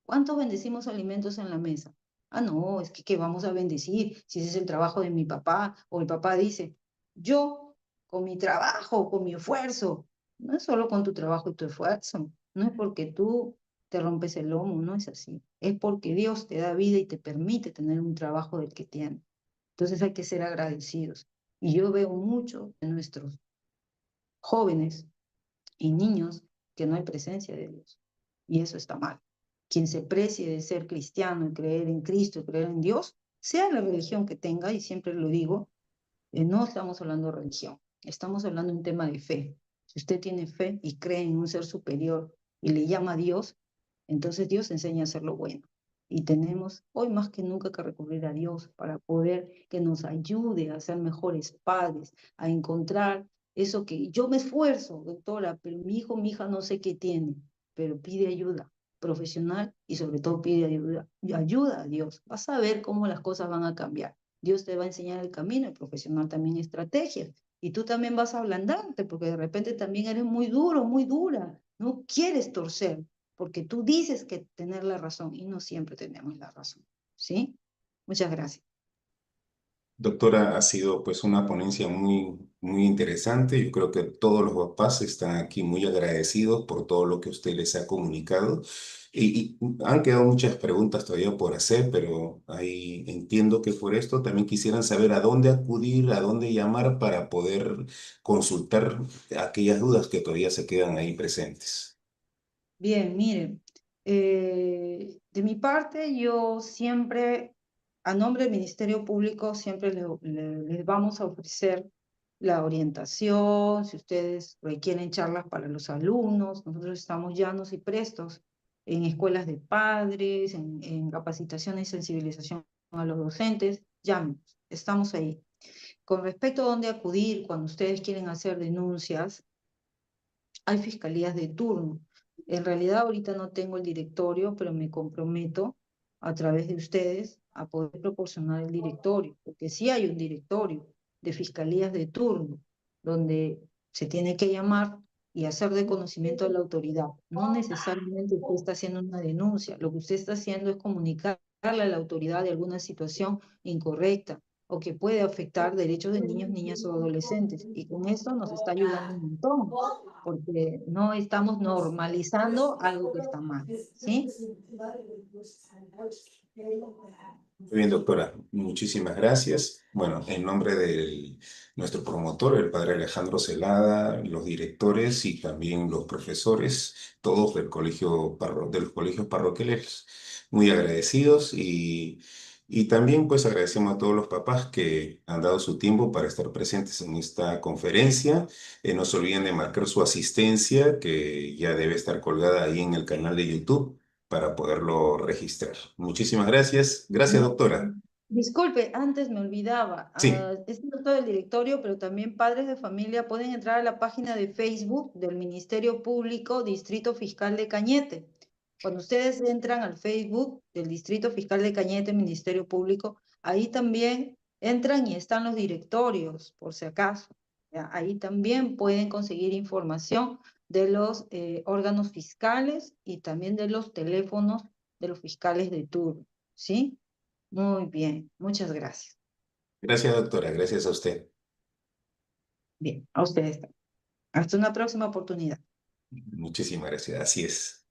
¿Cuántos bendecimos alimentos en la mesa? Ah, no, es que ¿qué vamos a bendecir? Si ese es el trabajo de mi papá, o el papá dice, yo con mi trabajo, con mi esfuerzo, no es solo con tu trabajo y tu esfuerzo, no es porque tú te rompes el lomo, no es así, es porque Dios te da vida y te permite tener un trabajo del que tienes. Entonces hay que ser agradecidos. Y yo veo mucho de nuestros jóvenes y niños que no hay presencia de Dios. Y eso está mal. Quien se precie de ser cristiano y creer en Cristo y creer en Dios, sea la religión que tenga, y siempre lo digo, no estamos hablando de religión, estamos hablando de un tema de fe. Si usted tiene fe y cree en un ser superior y le llama a Dios, entonces Dios enseña a hacer lo bueno. Y tenemos hoy más que nunca que recurrir a Dios para poder que nos ayude a ser mejores padres, a encontrar eso que yo me esfuerzo, doctora, pero mi hijo, mi hija no sé qué tiene, pero pide ayuda profesional y sobre todo pide ayuda a Dios. Vas a ver cómo las cosas van a cambiar. Dios te va a enseñar el camino, el profesional también estrategias. Y tú también vas a ablandarte, porque de repente también eres muy duro, muy dura. No quieres torcer, porque tú dices que tener la razón y no siempre tenemos la razón. ¿Sí? Muchas gracias. Doctora, ha sido pues una ponencia muy interesante. Yo creo que todos los papás están aquí muy agradecidos por todo lo que usted les ha comunicado. Y han quedado muchas preguntas todavía por hacer, pero ahí entiendo que por esto también quisieran saber a dónde acudir, a dónde llamar para poder consultar aquellas dudas que todavía se quedan ahí presentes. Bien, miren, de mi parte yo siempre, a nombre del Ministerio Público, siempre les vamos a ofrecer la orientación, si ustedes requieren charlas para los alumnos, nosotros estamos llanos y prestos en escuelas de padres, en capacitación y sensibilización a los docentes, llámenos, estamos ahí. Con respecto a dónde acudir cuando ustedes quieren hacer denuncias, hay fiscalías de turno. En realidad ahorita no tengo el directorio, pero me comprometo a través de ustedes a poder proporcionar el directorio, porque sí hay un directorio de fiscalías de turno, donde se tiene que llamar y hacer de conocimiento a la autoridad. No necesariamente usted está haciendo una denuncia, lo que usted está haciendo es comunicarle a la autoridad de alguna situación incorrecta o que puede afectar derechos de niños, niñas o adolescentes. Y con esto nos está ayudando un montón porque no estamos normalizando algo que está mal, ¿sí? Muy bien, doctora, muchísimas gracias. Bueno, en nombre de nuestro promotor, el padre Alejandro Celada, los directores y también los profesores, todos del de los colegios parroquiales, muy agradecidos y también pues agradecemos a todos los papás que han dado su tiempo para estar presentes en esta conferencia. No se olviden de marcar su asistencia, que ya debe estar colgada ahí en el canal de YouTube para poderlo registrar. Muchísimas gracias. Gracias, doctora. Disculpe, antes me olvidaba, Sí, es todo el directorio, pero también padres de familia pueden entrar a la página de Facebook del Ministerio Público Distrito Fiscal de Cañete. Cuando ustedes entran al Facebook del Distrito Fiscal de Cañete, Ministerio Público, ahí también entran y están los directorios, por si acaso. ¿Ya? Ahí también pueden conseguir información de los órganos fiscales y también de los teléfonos de los fiscales de turno, ¿sí? Muy bien, muchas gracias. gracias, doctora. Gracias a usted. Bien, a ustedes. Hasta una próxima oportunidad. Muchísimas gracias, así es.